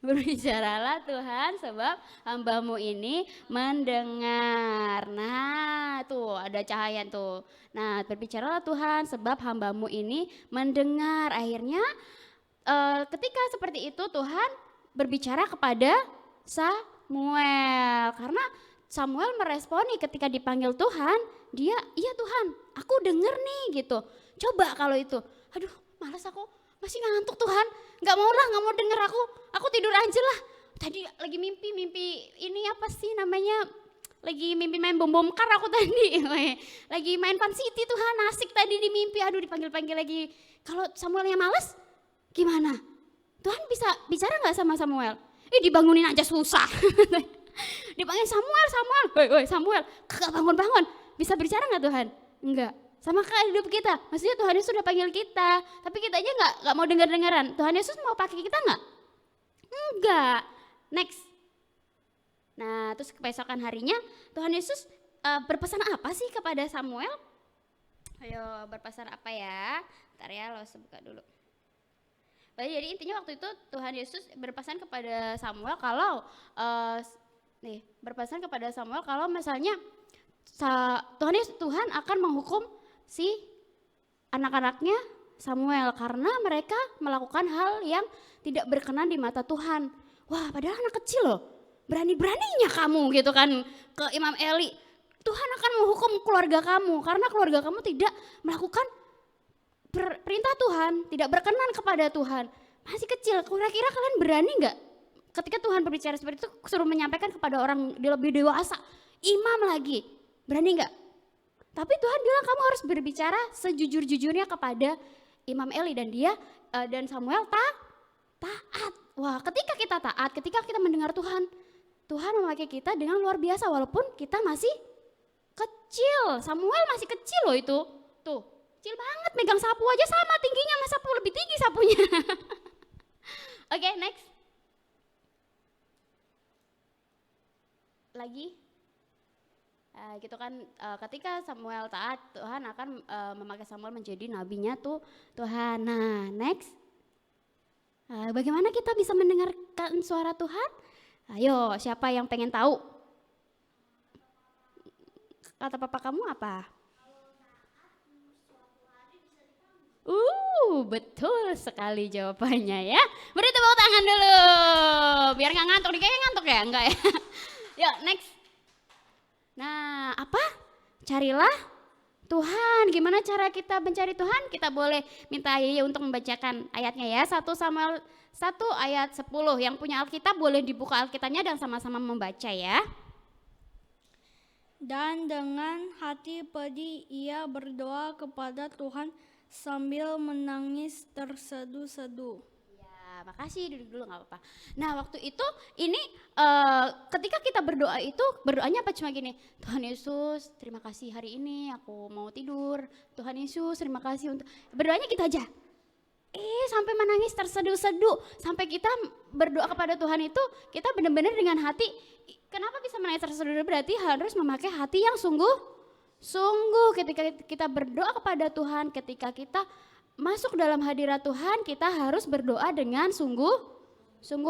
Berbicaralah Tuhan sebab hambamu ini mendengar. Nah tuh ada cahaya tuh. Nah berbicaralah Tuhan sebab hambamu ini mendengar. Akhirnya ketika seperti itu Tuhan berbicara kepada Samuel. Karena Samuel meresponi ketika dipanggil Tuhan, dia iya Tuhan aku denger nih gitu. Coba kalau itu, aduh malas aku, masih ngantuk Tuhan, gak mau denger aku tidur aja lah. Tadi lagi mimpi ini apa sih namanya, lagi mimpi main bom kar aku tadi, lagi main Pan City Tuhan, asik tadi di mimpi, aduh dipanggil lagi. Kalau Samuelnya malas gimana? Tuhan bisa bicara gak sama Samuel? Dibangunin aja susah. Dipanggil Samuel, woi Samuel, kagak bangun. Bisa bicara nggak Tuhan? Enggak. Sama kayak hidup kita. Maksudnya Tuhan Yesus sudah panggil kita, tapi kita aja nggak mau dengar-dengaran. Tuhan Yesus mau pakai kita nggak? Enggak. Next. Nah, terus keesokan harinya Tuhan Yesus berpesan apa sih kepada Samuel? Ayo berpesan apa ya? Ntar ya lo buka dulu. Jadi intinya waktu itu Tuhan Yesus berpesan kepada Samuel kalau berpesan kepada Samuel kalau misalnya Tuhan akan menghukum si anak-anaknya Samuel karena mereka melakukan hal yang tidak berkenan di mata Tuhan. Wah, padahal anak kecil loh, berani-beraninya kamu gitu kan ke Imam Eli. Tuhan akan menghukum keluarga kamu karena keluarga kamu tidak melakukan perintah Tuhan, tidak berkenan kepada Tuhan. Masih kecil, kira-kira kalian berani nggak ketika Tuhan berbicara seperti itu suruh menyampaikan kepada orang lebih dewasa, imam lagi, berani nggak? Tapi Tuhan bilang kamu harus berbicara sejujur-jujurnya kepada Imam Eli dan Samuel taat. Wah, ketika kita taat, ketika kita mendengar Tuhan memakai kita dengan luar biasa walaupun kita masih kecil. Samuel masih kecil loh itu, tuh kecil banget, megang sapu aja sama tingginya sama sapu, lebih tinggi sapunya. Oke, next. Lagi. Gitu kan ketika Samuel taat, Tuhan akan memakai Samuel menjadi nabinya tuh Tuhan. Nah, next. Bagaimana kita bisa mendengarkan suara Tuhan? Ayo, siapa yang pengen tahu? Kata papa kamu apa? Betul sekali jawabannya ya. Beri tepuk tangan dulu. Biar gak ngantuk, nih kayaknya ngantuk ya? Enggak ya? Yuk next. Nah apa? Carilah Tuhan. Gimana cara kita mencari Tuhan? Kita boleh minta Yeye untuk membacakan ayatnya ya. 1 Samuel 1 ayat 10. Yang punya Alkitab boleh dibuka Alkitabnya dan sama-sama membaca ya. Dan dengan hati pedih ia berdoa kepada Tuhan sambil menangis terseduh-seduh. Ya, makasih, duduk dulu gak apa-apa. Nah waktu itu ini ketika kita berdoa itu berdoanya apa cuma gini, Tuhan Yesus terima kasih hari ini aku mau tidur, Tuhan Yesus terima kasih untuk, berdoanya gitu aja. Sampai menangis terseduh-seduh, sampai kita berdoa kepada Tuhan itu kita benar-benar dengan hati. Kenapa bisa menangis terseduh? Berarti harus memakai hati yang sungguh ketika kita berdoa kepada Tuhan, ketika kita masuk dalam hadirat Tuhan, kita harus berdoa dengan sungguh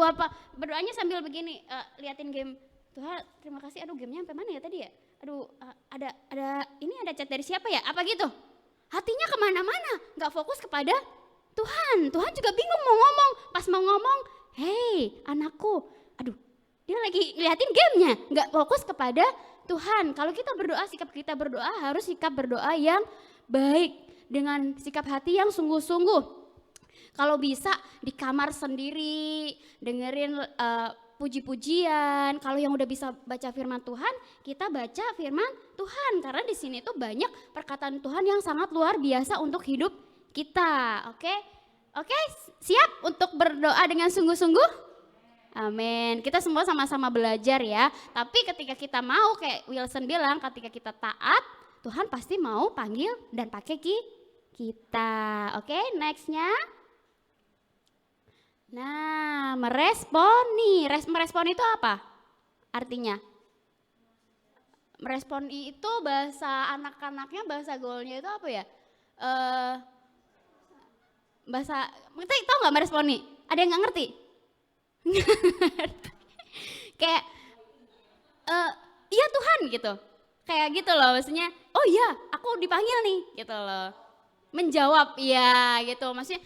apa? Berdoanya sambil begini, liatin game. Tuhan, terima kasih. Aduh, gamenya sampai mana ya tadi ya? Aduh, ada chat dari siapa ya? Apa gitu? Hatinya kemana-mana, nggak fokus kepada Tuhan. Tuhan juga bingung mau ngomong. Pas mau ngomong, hei anakku, aduh, dia lagi liatin gamenya, nggak fokus kepada Tuhan, kalau kita berdoa, sikap kita berdoa harus sikap berdoa yang baik, dengan sikap hati yang sungguh-sungguh. Kalau bisa di kamar sendiri, dengerin puji-pujian. Kalau yang udah bisa baca firman Tuhan, kita baca firman Tuhan. Karena di sini tuh banyak perkataan Tuhan yang sangat luar biasa untuk hidup kita. Oke, siap untuk berdoa dengan sungguh-sungguh? Amin. Kita semua sama-sama belajar ya. Tapi ketika kita mau, kayak Wilson bilang, ketika kita taat, Tuhan pasti mau panggil dan pakai kita. Oke, nextnya. Nah, merespon nih. Merespon itu apa artinya? Merespon itu bahasa anak-anaknya, bahasa gaulnya itu apa ya? Bahasa, kita tahu nggak merespon nih? Ada yang nggak ngerti? Kayak, iya Tuhan gitu. Kayak gitu loh, maksudnya, oh iya aku dipanggil nih gitu loh. Menjawab iya gitu, maksudnya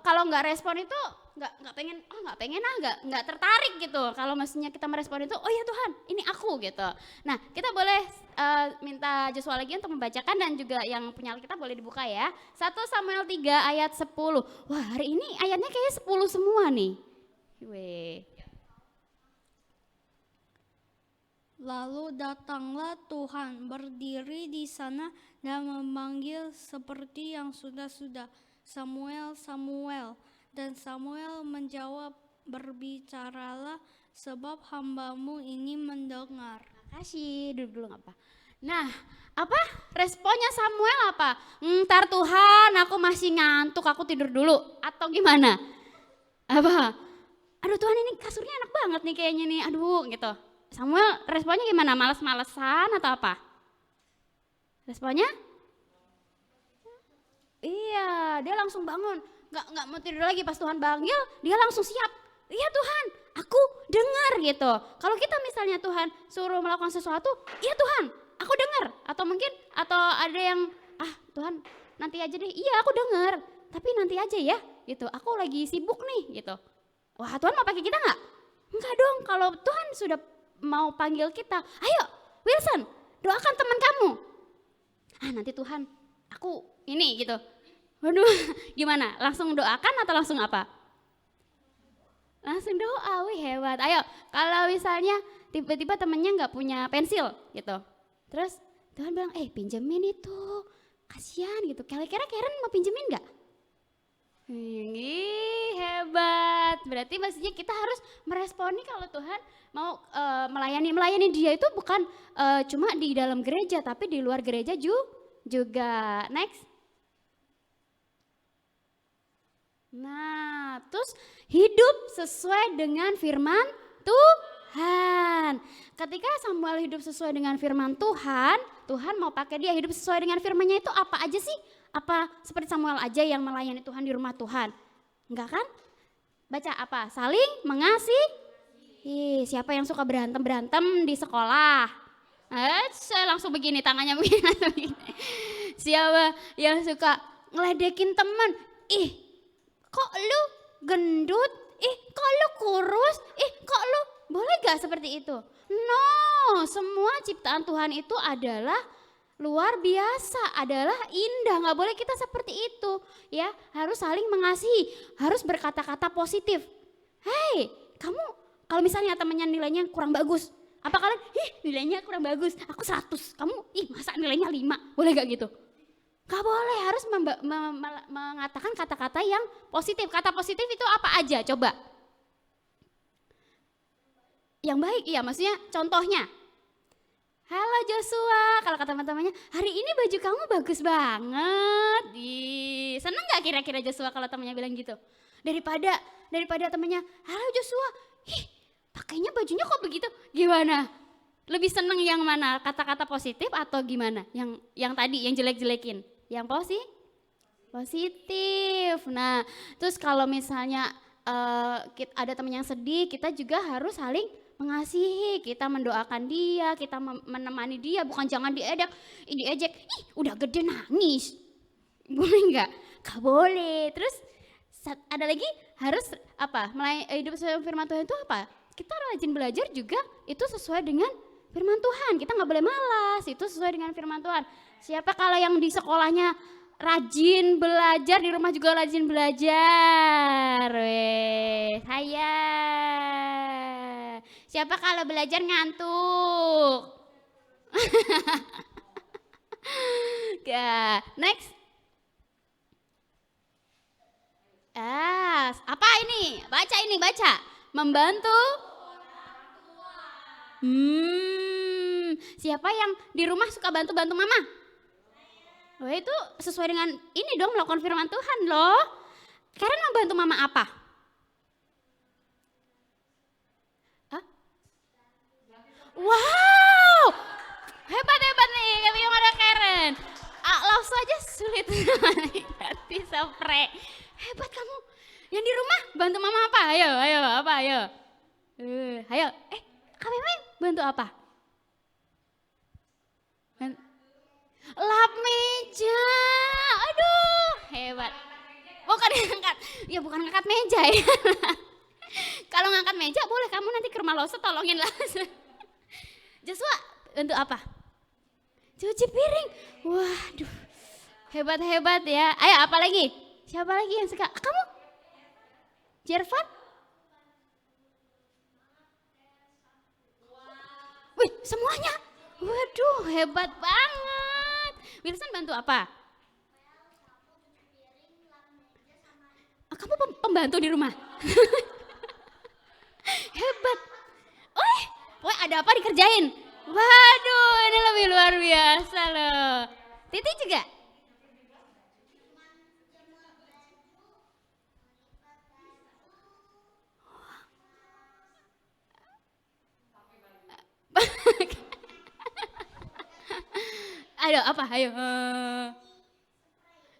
kalau nggak respon itu nggak pengen nggak tertarik gitu. Kalau maksudnya kita merespon itu, oh ya Tuhan ini aku gitu. Nah kita boleh minta Joshua lagi untuk membacakan, dan juga yang punya Alkitab boleh dibuka ya. 1 Samuel 3 ayat 10. Wah hari ini ayatnya kayaknya 10 semua nih. Weh. Lalu datanglah Tuhan berdiri di sana dan memanggil seperti yang sudah-sudah, Samuel, Samuel. Dan Samuel menjawab, berbicaralah sebab hambamu ini mendengar. Makasih, duduk dulu nggak apa. Nah, apa responnya Samuel apa? Ntar Tuhan, aku masih ngantuk, aku tidur dulu. Atau gimana? Apa? Aduh Tuhan ini kasurnya enak banget nih kayaknya nih, aduh gitu. Samuel responnya gimana? Males-malesan atau apa? Responnya? Iya, dia langsung bangun. Nggak mau tidur lagi, pas Tuhan panggil, dia langsung siap. Iya Tuhan, aku dengar gitu. Kalau kita misalnya Tuhan suruh melakukan sesuatu, iya Tuhan, aku dengar. Atau mungkin, atau ada yang, Tuhan nanti aja deh, iya aku dengar. Tapi nanti aja ya gitu, aku lagi sibuk nih gitu. Wah Tuhan mau pakai kita nggak? Enggak dong, kalau Tuhan sudah mau panggil kita, ayo Wilson doakan teman kamu. Nanti Tuhan aku ini gitu. Waduh gimana, langsung doakan atau langsung apa? Langsung doa, wih hebat. Ayo kalau misalnya tiba-tiba temennya nggak punya pensil gitu, terus Tuhan bilang pinjemin itu, kasihan gitu. Kira-kira Karen mau pinjemin nggak? Ini hebat. Berarti maksudnya kita harus meresponi kalau Tuhan mau melayani dia itu bukan cuma di dalam gereja, tapi di luar gereja juga. Next. Nah, terus hidup sesuai dengan firman Tuhan. Ketika Samuel hidup sesuai dengan firman Tuhan, Tuhan mau pakai dia hidup sesuai dengan firman-Nya itu apa aja sih? Apa seperti Samuel aja yang melayani Tuhan di rumah Tuhan? Enggak kan? Baca apa? Saling mengasihi. Siapa yang suka berantem di sekolah? Saya langsung begini, tangannya begini. Siapa yang suka ngeledekin teman? Kok lu gendut? Kok lu kurus? Kok lu, boleh gak seperti itu? No, semua ciptaan Tuhan itu adalah luar biasa, adalah indah. Gak boleh kita seperti itu ya, harus saling mengasihi, harus berkata-kata positif. Hei, kamu kalau misalnya temannya nilainya kurang bagus, apa kalian, nilainya kurang bagus, aku 100, kamu masa nilainya 5, boleh gak gitu? Gak boleh, harus mengatakan kata-kata yang positif. Kata positif itu apa aja coba? Yang baik, iya maksudnya contohnya. Halo Joshua, kalau kata teman-temannya, hari ini baju kamu bagus banget. Seneng gak kira-kira Joshua kalau temannya bilang gitu? Daripada temannya, halo Joshua, pakainya bajunya kok begitu? Gimana? Lebih seneng yang mana? Kata-kata positif atau gimana? Yang tadi, yang jelek-jelekin? Yang positif. Nah, terus kalau misalnya ada teman yang sedih, kita juga harus saling mengasihi, kita mendoakan dia, kita menemani dia, bukan jangan diejek, udah gede nangis. Boleh enggak? Gak boleh. Terus ada lagi harus apa? Hidup sesuai firman Tuhan itu apa? Kita rajin belajar juga itu sesuai dengan firman Tuhan. Kita nggak boleh malas, itu sesuai dengan firman Tuhan. Siapa kalau yang di sekolahnya rajin belajar, di rumah juga rajin belajar? Weh, saya. Siapa kalau belajar ngantuk? Next. Apa ini? Baca. Membantu. Siapa yang di rumah suka bantu-bantu mama? Wah, itu sesuai dengan ini dong, melakukan firman Tuhan loh. Karen membantu mama apa? Hah? Wow, hebat nih, kami yang ada Karen. Langsung aja sulit ganti spray. Hebat kamu. Yang di rumah bantu mama apa? Ayo. Ayo. Kak Memeng bantu apa? Lap meja. Aduh, hebat. Bukan ngangkat. Ya bukan ngangkat meja ya. Kalau ngangkat meja boleh, kamu nanti ke rumah Lose tolongin lah. Joshua bantu apa? Cuci piring. Waduh. Hebat ya. Ayo apa lagi? Siapa lagi yang suka? Kamu? Jervan? Wih, semuanya. Waduh, hebat banget. Wilson bantu apa? Kamu pembantu di rumah? Hebat. Woi, ada apa dikerjain? Waduh, ini lebih luar biasa loh. Titi juga? Ayo apa? Ayo.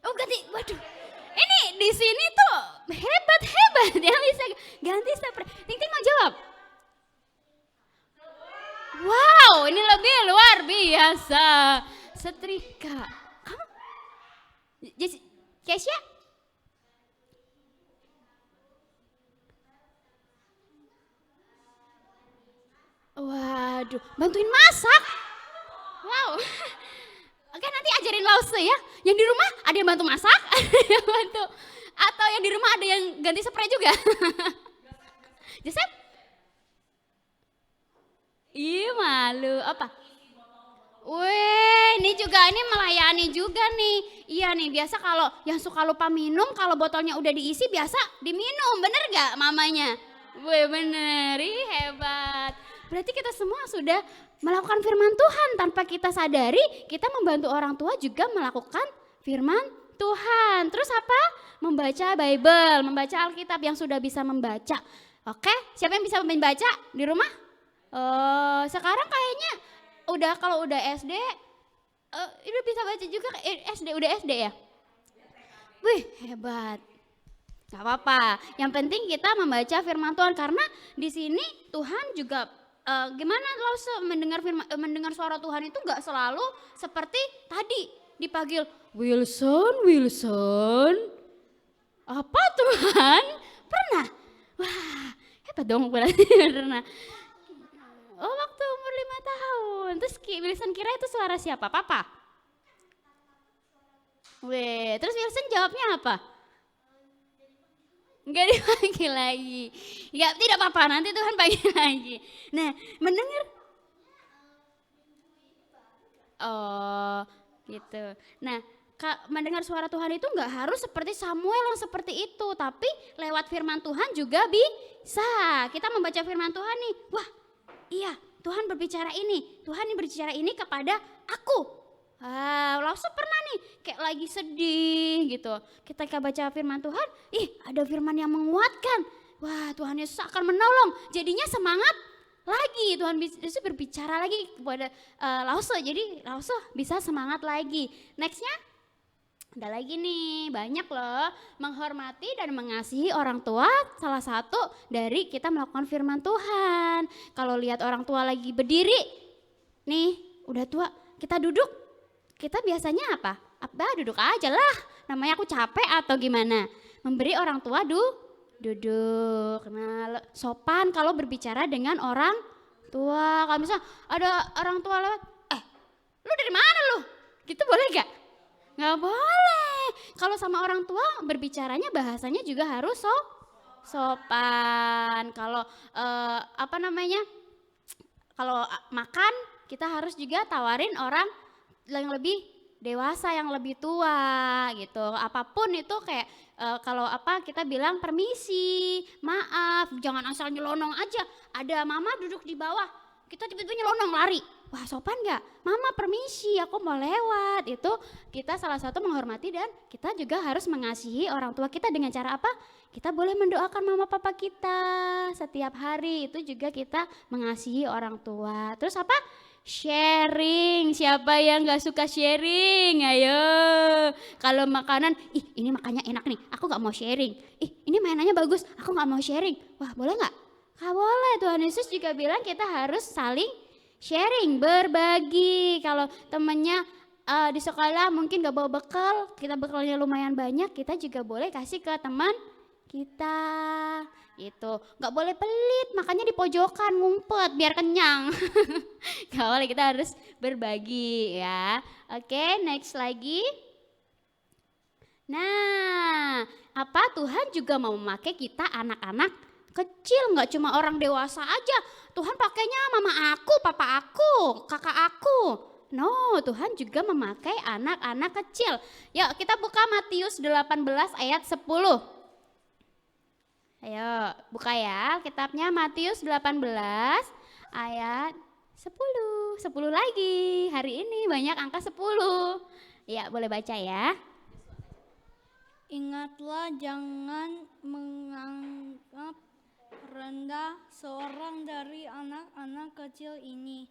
Oh ganti. Waduh. Ini di sini tuh hebat ya, bisa ganti spray. Ting mau jawab. Wow, ini lebih luar biasa. Setrika. Kamu? Kesya? Waduh, bantuin masak. Wow. Oke, nanti ajarin Lause ya. Yang di rumah ada yang bantu masak, ada yang bantu. Atau yang di rumah ada yang ganti spray juga. Joseph? Ih, malu. Apa? Wih, ini melayani juga nih. Iya nih, biasa kalau yang suka lupa minum, kalau botolnya udah diisi biasa diminum. Bener gak mamanya? Wih, bener. Ih, hebat. Berarti kita semua sudah melakukan firman Tuhan. Tanpa kita sadari, kita membantu orang tua juga melakukan firman Tuhan. Terus apa? Membaca Bible, membaca Alkitab yang sudah bisa membaca. Oke, siapa yang bisa membaca di rumah? Sekarang kayaknya kalau udah SD, udah bisa baca juga. Udah SD ya? Wih, hebat. Gak apa-apa, yang penting kita membaca firman Tuhan. Karena di sini Tuhan juga gimana Lause mendengar suara Tuhan itu gak selalu seperti tadi dipanggil Wilson. Apa Tuhan? Pernah? Wah, hebat dong berarti pernah. Oh, waktu umur 5 tahun. Terus Wilson kira itu suara siapa? Papa? Weh, terus Wilson jawabnya apa? Enggak dipanggil lagi. Ya, tidak apa-apa, nanti Tuhan panggil lagi. Nah, mendengar. Oh, gitu. Nah, mendengar suara Tuhan itu enggak harus seperti Samuel yang seperti itu, tapi lewat firman Tuhan juga bisa. Kita membaca firman Tuhan nih. Wah, iya, Tuhan berbicara ini. Tuhan berbicara ini kepada aku. Langsung pernah nih kayak lagi sedih gitu. Kita baca firman Tuhan, ada firman yang menguatkan. Wah, Tuhan Yesus akan menolong. Jadinya semangat lagi. Tuhan Yesus berbicara lagi kepada Lause. Jadi Lause bisa semangat lagi. Nextnya ada lagi nih, banyak loh. Menghormati dan mengasihi orang tua salah satu dari kita melakukan firman Tuhan. Kalau lihat orang tua lagi berdiri, nih udah tua, kita duduk. Kita biasanya apa? Duduk aja lah, namanya aku capek atau gimana. Memberi orang tua duduk. Nah, sopan kalau berbicara dengan orang tua. Kalau misalnya ada orang tua lewat, lu dari mana lu? Gitu boleh gak? Nggak boleh. Kalau sama orang tua berbicaranya bahasanya juga harus sopan. Kalau kalau makan kita harus juga tawarin orang yang lebih dewasa, yang lebih tua gitu. Apapun itu kayak kalau kita bilang permisi, maaf, jangan asal nyelonong aja. Ada mama duduk di bawah, kita tiba-tiba nyelonong lari. Wah, sopan gak? Mama permisi, aku mau lewat. Itu kita salah satu menghormati dan kita juga harus mengasihi orang tua kita dengan cara apa? Kita boleh mendoakan mama papa kita setiap hari. Itu juga kita mengasihi orang tua. Terus apa? Sharing. Siapa yang gak suka sharing? Ayo. Kalau makanan, ini makannya enak nih, aku gak mau sharing. Ini mainannya bagus, aku gak mau sharing. Wah, boleh gak? Gak boleh. Tuhan Yesus juga bilang kita harus saling sharing, berbagi. Kalau temennya di sekolah mungkin gak bawa bekal, kita bekalnya lumayan banyak, kita juga boleh kasih ke teman kita. Gitu. Gak boleh pelit, makanya di pojokan ngumpet biar kenyang. Gak boleh, kita harus berbagi ya. Oke, next lagi. Nah, Tuhan juga mau memakai kita anak-anak kecil, nggak cuma orang dewasa aja. Tuhan pakainya mama aku, papa aku, kakak aku. No, Tuhan juga memakai anak-anak kecil. Yuk kita buka Matius 18 ayat 10. Ayo buka ya kitabnya, Matius 18 ayat 10. 10 lagi, hari ini banyak angka 10. Ya boleh baca ya. Ingatlah, jangan menganggap rendah seorang dari anak-anak kecil ini,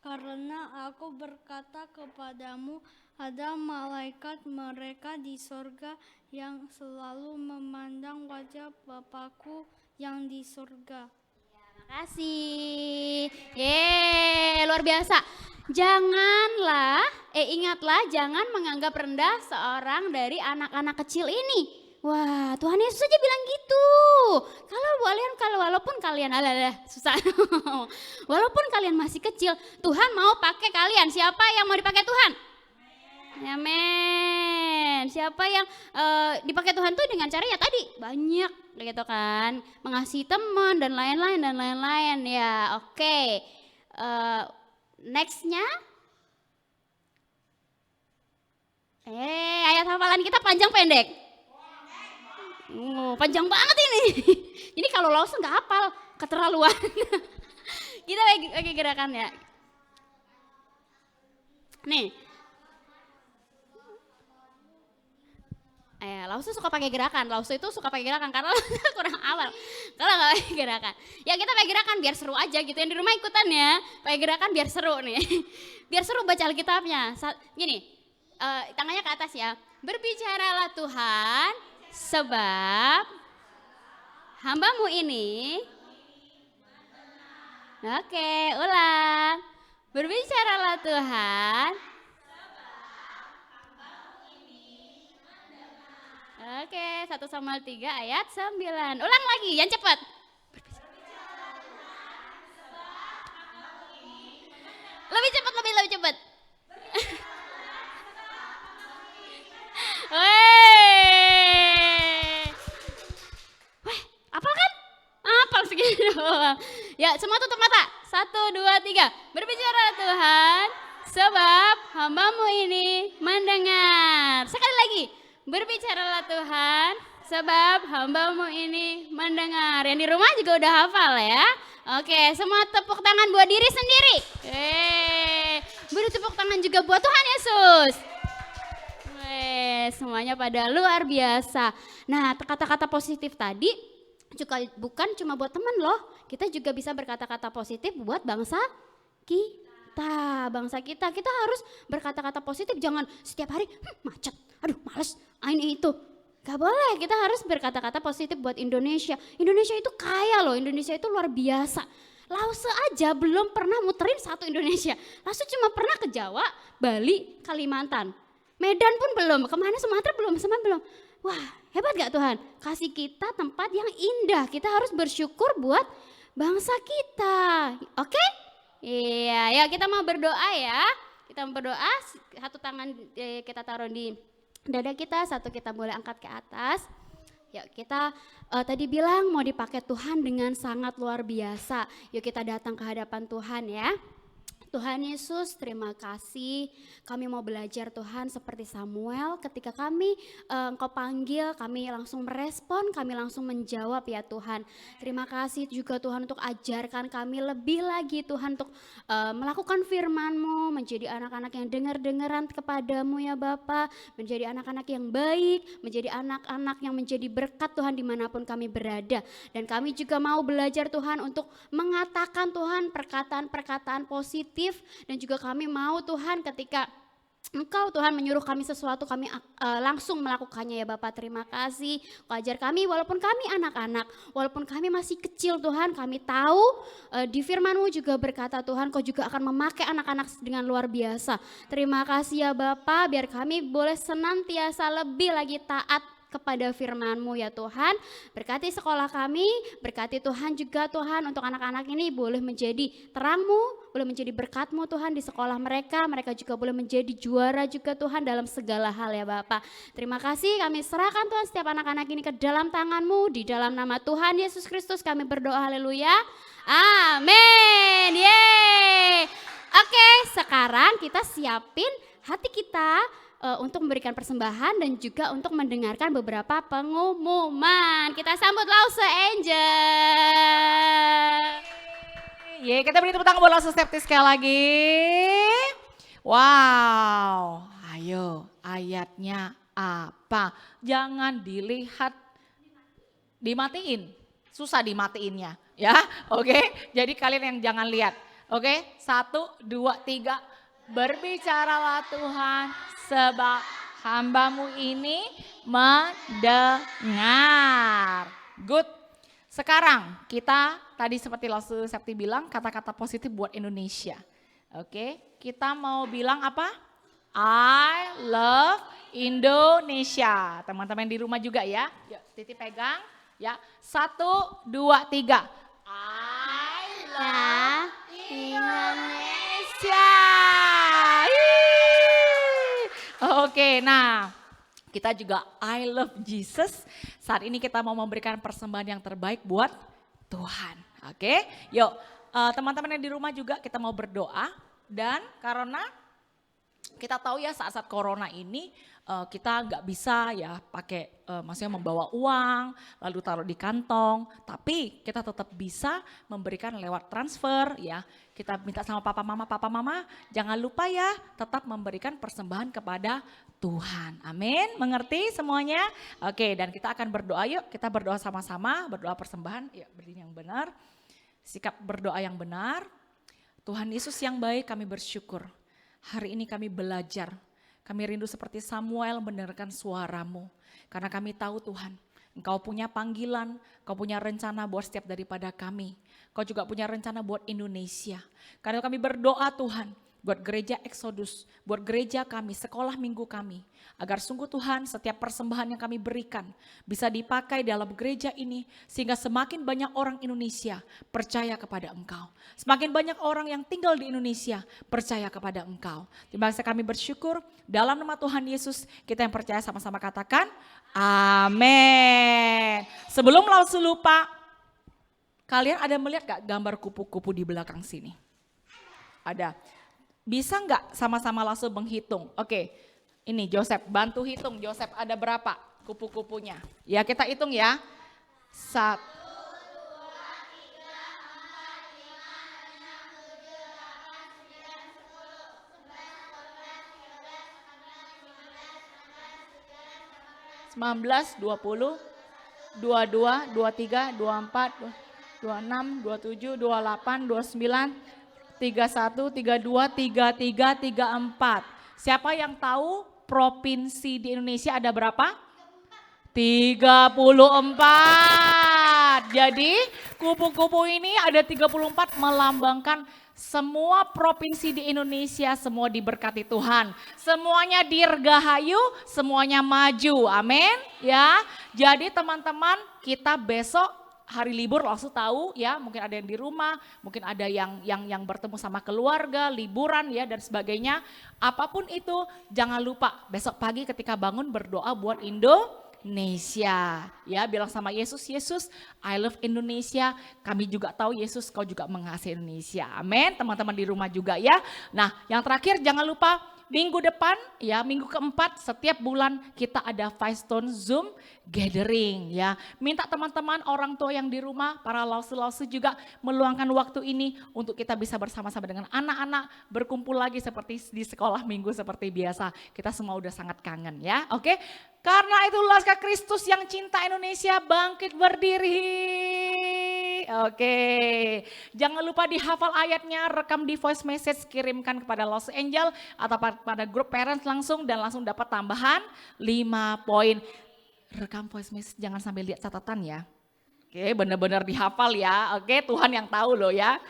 karena aku berkata kepadamu, ada malaikat mereka di sorga yang selalu memandang wajah Bapakku yang di sorga. Makasih. Luar biasa. Ingatlah jangan menganggap rendah seorang dari anak-anak kecil ini. Wah, Tuhan Yesus aja bilang gitu. Walaupun kalian susah. Walaupun kalian masih kecil, Tuhan mau pakai kalian. Siapa yang mau dipakai Tuhan? Amin. Siapa yang dipakai Tuhan tuh dengan cara ya tadi banyak gitu kan, mengasihi teman dan lain-lain ya. Oke. Nextnya, ayat hafalan kita panjang pendek? Panjang banget ini. Ini kalau Lause nggak hafal, keterlaluan. Kita pakai gerakan ya. Nih. Lause suka pakai gerakan. Lause itu suka pakai gerakan karena kurang awal. Kalau nggak pakai gerakan, ya kita pakai gerakan biar seru aja gitu. Yang di rumah ikutan ya, pakai gerakan biar seru nih. Biar seru baca Alkitabnya. Gini, tangannya ke atas ya. Berbicaralah Tuhan, sebab hamba-Mu ini. Oke, ulang. Berbicaralah Tuhan. Oke, 1 Samuel 3 ayat 9. Ulang lagi, yang cepat. Lebih cepat. Apal kan? Apal segini doang. Ya, semua tutup mata. 1, 2, 3. Berbicara Tuhan, sebab hamba-Mu ini mendengar. Sekali lagi. Berbicaralah Tuhan, sebab hamba-Mu ini mendengar. Yang di rumah juga udah hafal ya. Oke, semua tepuk tangan buat diri sendiri. Beri tepuk tangan juga buat Tuhan Yesus. Semuanya pada luar biasa. Nah, kata-kata positif tadi juga bukan cuma buat teman loh. Kita juga bisa berkata-kata positif buat bangsa kita. Kita harus berkata-kata positif, jangan setiap hari macet, aduh males, ini itu. Gak boleh, kita harus berkata-kata positif buat Indonesia. Indonesia itu kaya loh, Indonesia itu luar biasa. Lause aja belum pernah muterin satu Indonesia. Lause cuma pernah ke Jawa, Bali, Kalimantan. Medan pun belum, kemana Sumatera belum, sama belum. Wah, hebat gak Tuhan? Kasih kita tempat yang indah, kita harus bersyukur buat bangsa kita. Oke? Iya, ya kita mau berdoa ya. Kita mau berdoa, satu tangan kita taruh di dada kita, satu kita boleh angkat ke atas. Yuk kita tadi bilang mau dipakai Tuhan dengan sangat luar biasa. Yuk kita datang ke hadapan Tuhan ya. Tuhan Yesus, terima kasih. Kami mau belajar Tuhan seperti Samuel, ketika kami Engkau panggil, kami langsung merespon, kami langsung menjawab ya Tuhan. Terima kasih juga Tuhan untuk ajarkan kami lebih lagi Tuhan untuk melakukan firman-Mu, menjadi anak-anak yang dengar-dengaran kepadamu ya Bapa, menjadi anak-anak yang baik, menjadi anak-anak yang menjadi berkat Tuhan dimanapun kami berada. Dan kami juga mau belajar Tuhan untuk mengatakan Tuhan perkataan-perkataan positif. Dan juga kami mau Tuhan ketika Engkau Tuhan menyuruh kami sesuatu kami langsung melakukannya ya Bapak. Terima kasih Kau ajar kami walaupun kami anak-anak, walaupun kami masih kecil Tuhan, kami tahu di firman-Mu juga berkata Tuhan Kau juga akan memakai anak-anak dengan luar biasa. Terima kasih ya Bapak, biar kami boleh senantiasa lebih lagi taat kepada firman-Mu ya Tuhan. Berkati sekolah kami, berkati Tuhan juga Tuhan untuk anak-anak ini boleh menjadi terang-Mu, boleh menjadi berkat-Mu Tuhan di sekolah mereka. Mereka juga boleh menjadi juara juga Tuhan dalam segala hal ya Bapak. Terima kasih, kami serahkan Tuhan setiap anak-anak ini ke dalam tangan-Mu. Di dalam nama Tuhan Yesus Kristus kami berdoa, haleluya. Amin. Yeay. Oke, sekarang kita siapin hati kita untuk memberikan persembahan dan juga untuk mendengarkan beberapa pengumuman. Kita sambut Lause Angel. Ye, kita beri tepuk tangan buat Lause Septis sekali lagi. Wow, ayo ayatnya apa? Jangan dilihat, dimatiin. Susah dimatiinnya, ya. Oke, jadi kalian yang jangan lihat. Oke, 1, 2, 3. Berbicaralah Tuhan sebab hamba-Mu ini mendengar. Good. Sekarang kita tadi seperti Lause Septi bilang kata-kata positif buat Indonesia. Oke, kita mau bilang apa? I love Indonesia. Teman-teman di rumah juga ya. Yuk, Titi pegang ya. 1, 2, 3. I love Indonesia. Oke, nah kita juga I love Jesus. Saat ini kita mau memberikan persembahan yang terbaik buat Tuhan. Oke, yuk teman-teman yang di rumah juga kita mau berdoa. Dan karena kita tahu ya saat-saat corona ini kita nggak bisa ya pakai maksudnya membawa uang lalu taruh di kantong, tapi kita tetap bisa memberikan lewat transfer ya. Kita minta sama papa mama jangan lupa ya tetap memberikan persembahan kepada Tuhan. Amin, mengerti semuanya? Oke, dan kita akan berdoa, yuk kita berdoa sama-sama, berdoa persembahan, yuk berdiri yang benar, sikap berdoa yang benar. Tuhan Yesus yang baik, kami bersyukur hari ini kami belajar. Kami rindu seperti Samuel mendengarkan suara-Mu. Karena kami tahu Tuhan, Engkau punya panggilan, Engkau punya rencana buat setiap daripada kami. Engkau juga punya rencana buat Indonesia. Karena kami berdoa Tuhan, buat gereja Exodus, buat gereja kami, sekolah minggu kami. Agar sungguh Tuhan setiap persembahan yang kami berikan bisa dipakai dalam gereja ini. Sehingga semakin banyak orang Indonesia percaya kepada Engkau. Semakin banyak orang yang tinggal di Indonesia percaya kepada Engkau. Terima kasih kami bersyukur. Dalam nama Tuhan Yesus kita yang percaya sama-sama katakan amin. Sebelum Lause lupa, kalian ada melihat gak gambar kupu-kupu di belakang sini? Ada. Bisa nggak sama-sama langsung menghitung? Oke, ini Joseph, bantu hitung. Joseph ada berapa kupu-kupunya? Ya kita hitung ya. 1, 19, 20, 22, 23, 24, 26, 27, 28, 29, 31, 32, 33, 34. Siapa yang tahu provinsi di Indonesia ada berapa? 34. Jadi kupu-kupu ini ada 34 melambangkan semua provinsi di Indonesia, semua diberkati Tuhan. Semuanya dirgahayu, semuanya maju. Amin. Ya. Jadi teman-teman, kita besok hari libur langsung tahu ya, mungkin ada yang di rumah, mungkin ada yang bertemu sama keluarga, liburan ya dan sebagainya. Apapun itu jangan lupa besok pagi ketika bangun berdoa buat Indonesia. Ya, bilang sama Yesus, Yesus, I love Indonesia. Kami juga tahu Yesus, kau juga mengasihi Indonesia. Amin. Teman-teman di rumah juga ya. Nah, yang terakhir jangan lupa minggu depan ya, minggu keempat setiap bulan kita ada Firestone Zoom Gathering ya. Minta teman-teman orang tua yang di rumah, para lause-lause juga meluangkan waktu ini untuk kita bisa bersama-sama dengan anak-anak berkumpul lagi seperti di sekolah minggu seperti biasa. Kita semua udah sangat kangen ya, oke? Karena itu Laskar Kristus yang cinta Indonesia bangkit berdiri. Oke, jangan lupa dihafal ayatnya, rekam di voice message, kirimkan kepada Los Angel atau pada grup parents langsung dan langsung dapat tambahan 5 poin. Rekam voice message, jangan sampai lihat catatan ya. Oke, benar-benar dihafal ya. Oke, Tuhan yang tahu loh ya.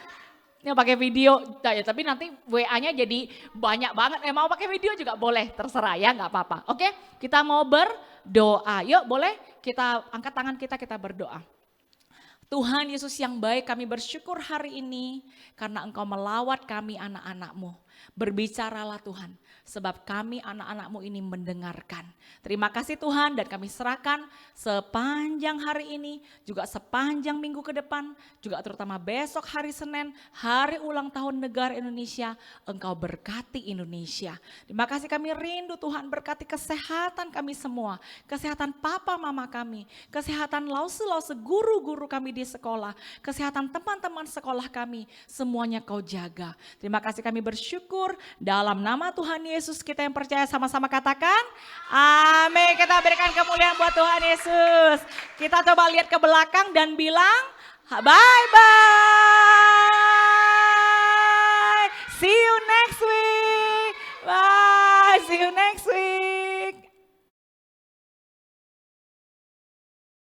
Ini pakai video, ya, tapi nanti WA-nya jadi banyak banget. Mau pakai video juga boleh, terserah ya, nggak apa-apa. Oke, kita mau berdoa. Yuk, boleh kita angkat tangan kita berdoa. Tuhan Yesus yang baik, kami bersyukur hari ini karena Engkau melawat kami anak-anak-Mu. Berbicaralah Tuhan, sebab kami anak-anak-Mu ini mendengarkan. Terima kasih Tuhan dan kami serahkan sepanjang hari ini, juga sepanjang minggu ke depan, juga terutama besok hari Senin, hari ulang tahun negara Indonesia, Engkau berkati Indonesia. Terima kasih kami rindu Tuhan berkati kesehatan kami semua, kesehatan papa mama kami, kesehatan lause-lause guru-guru kami di sekolah, kesehatan teman-teman sekolah kami, semuanya Kau jaga. Terima kasih kami bersyukur dalam nama Tuhan Yesus kita yang percaya sama-sama katakan amin. Kita berikan kemuliaan buat Tuhan Yesus. Kita coba lihat ke belakang dan bilang bye-bye. See you next week. Bye. See you next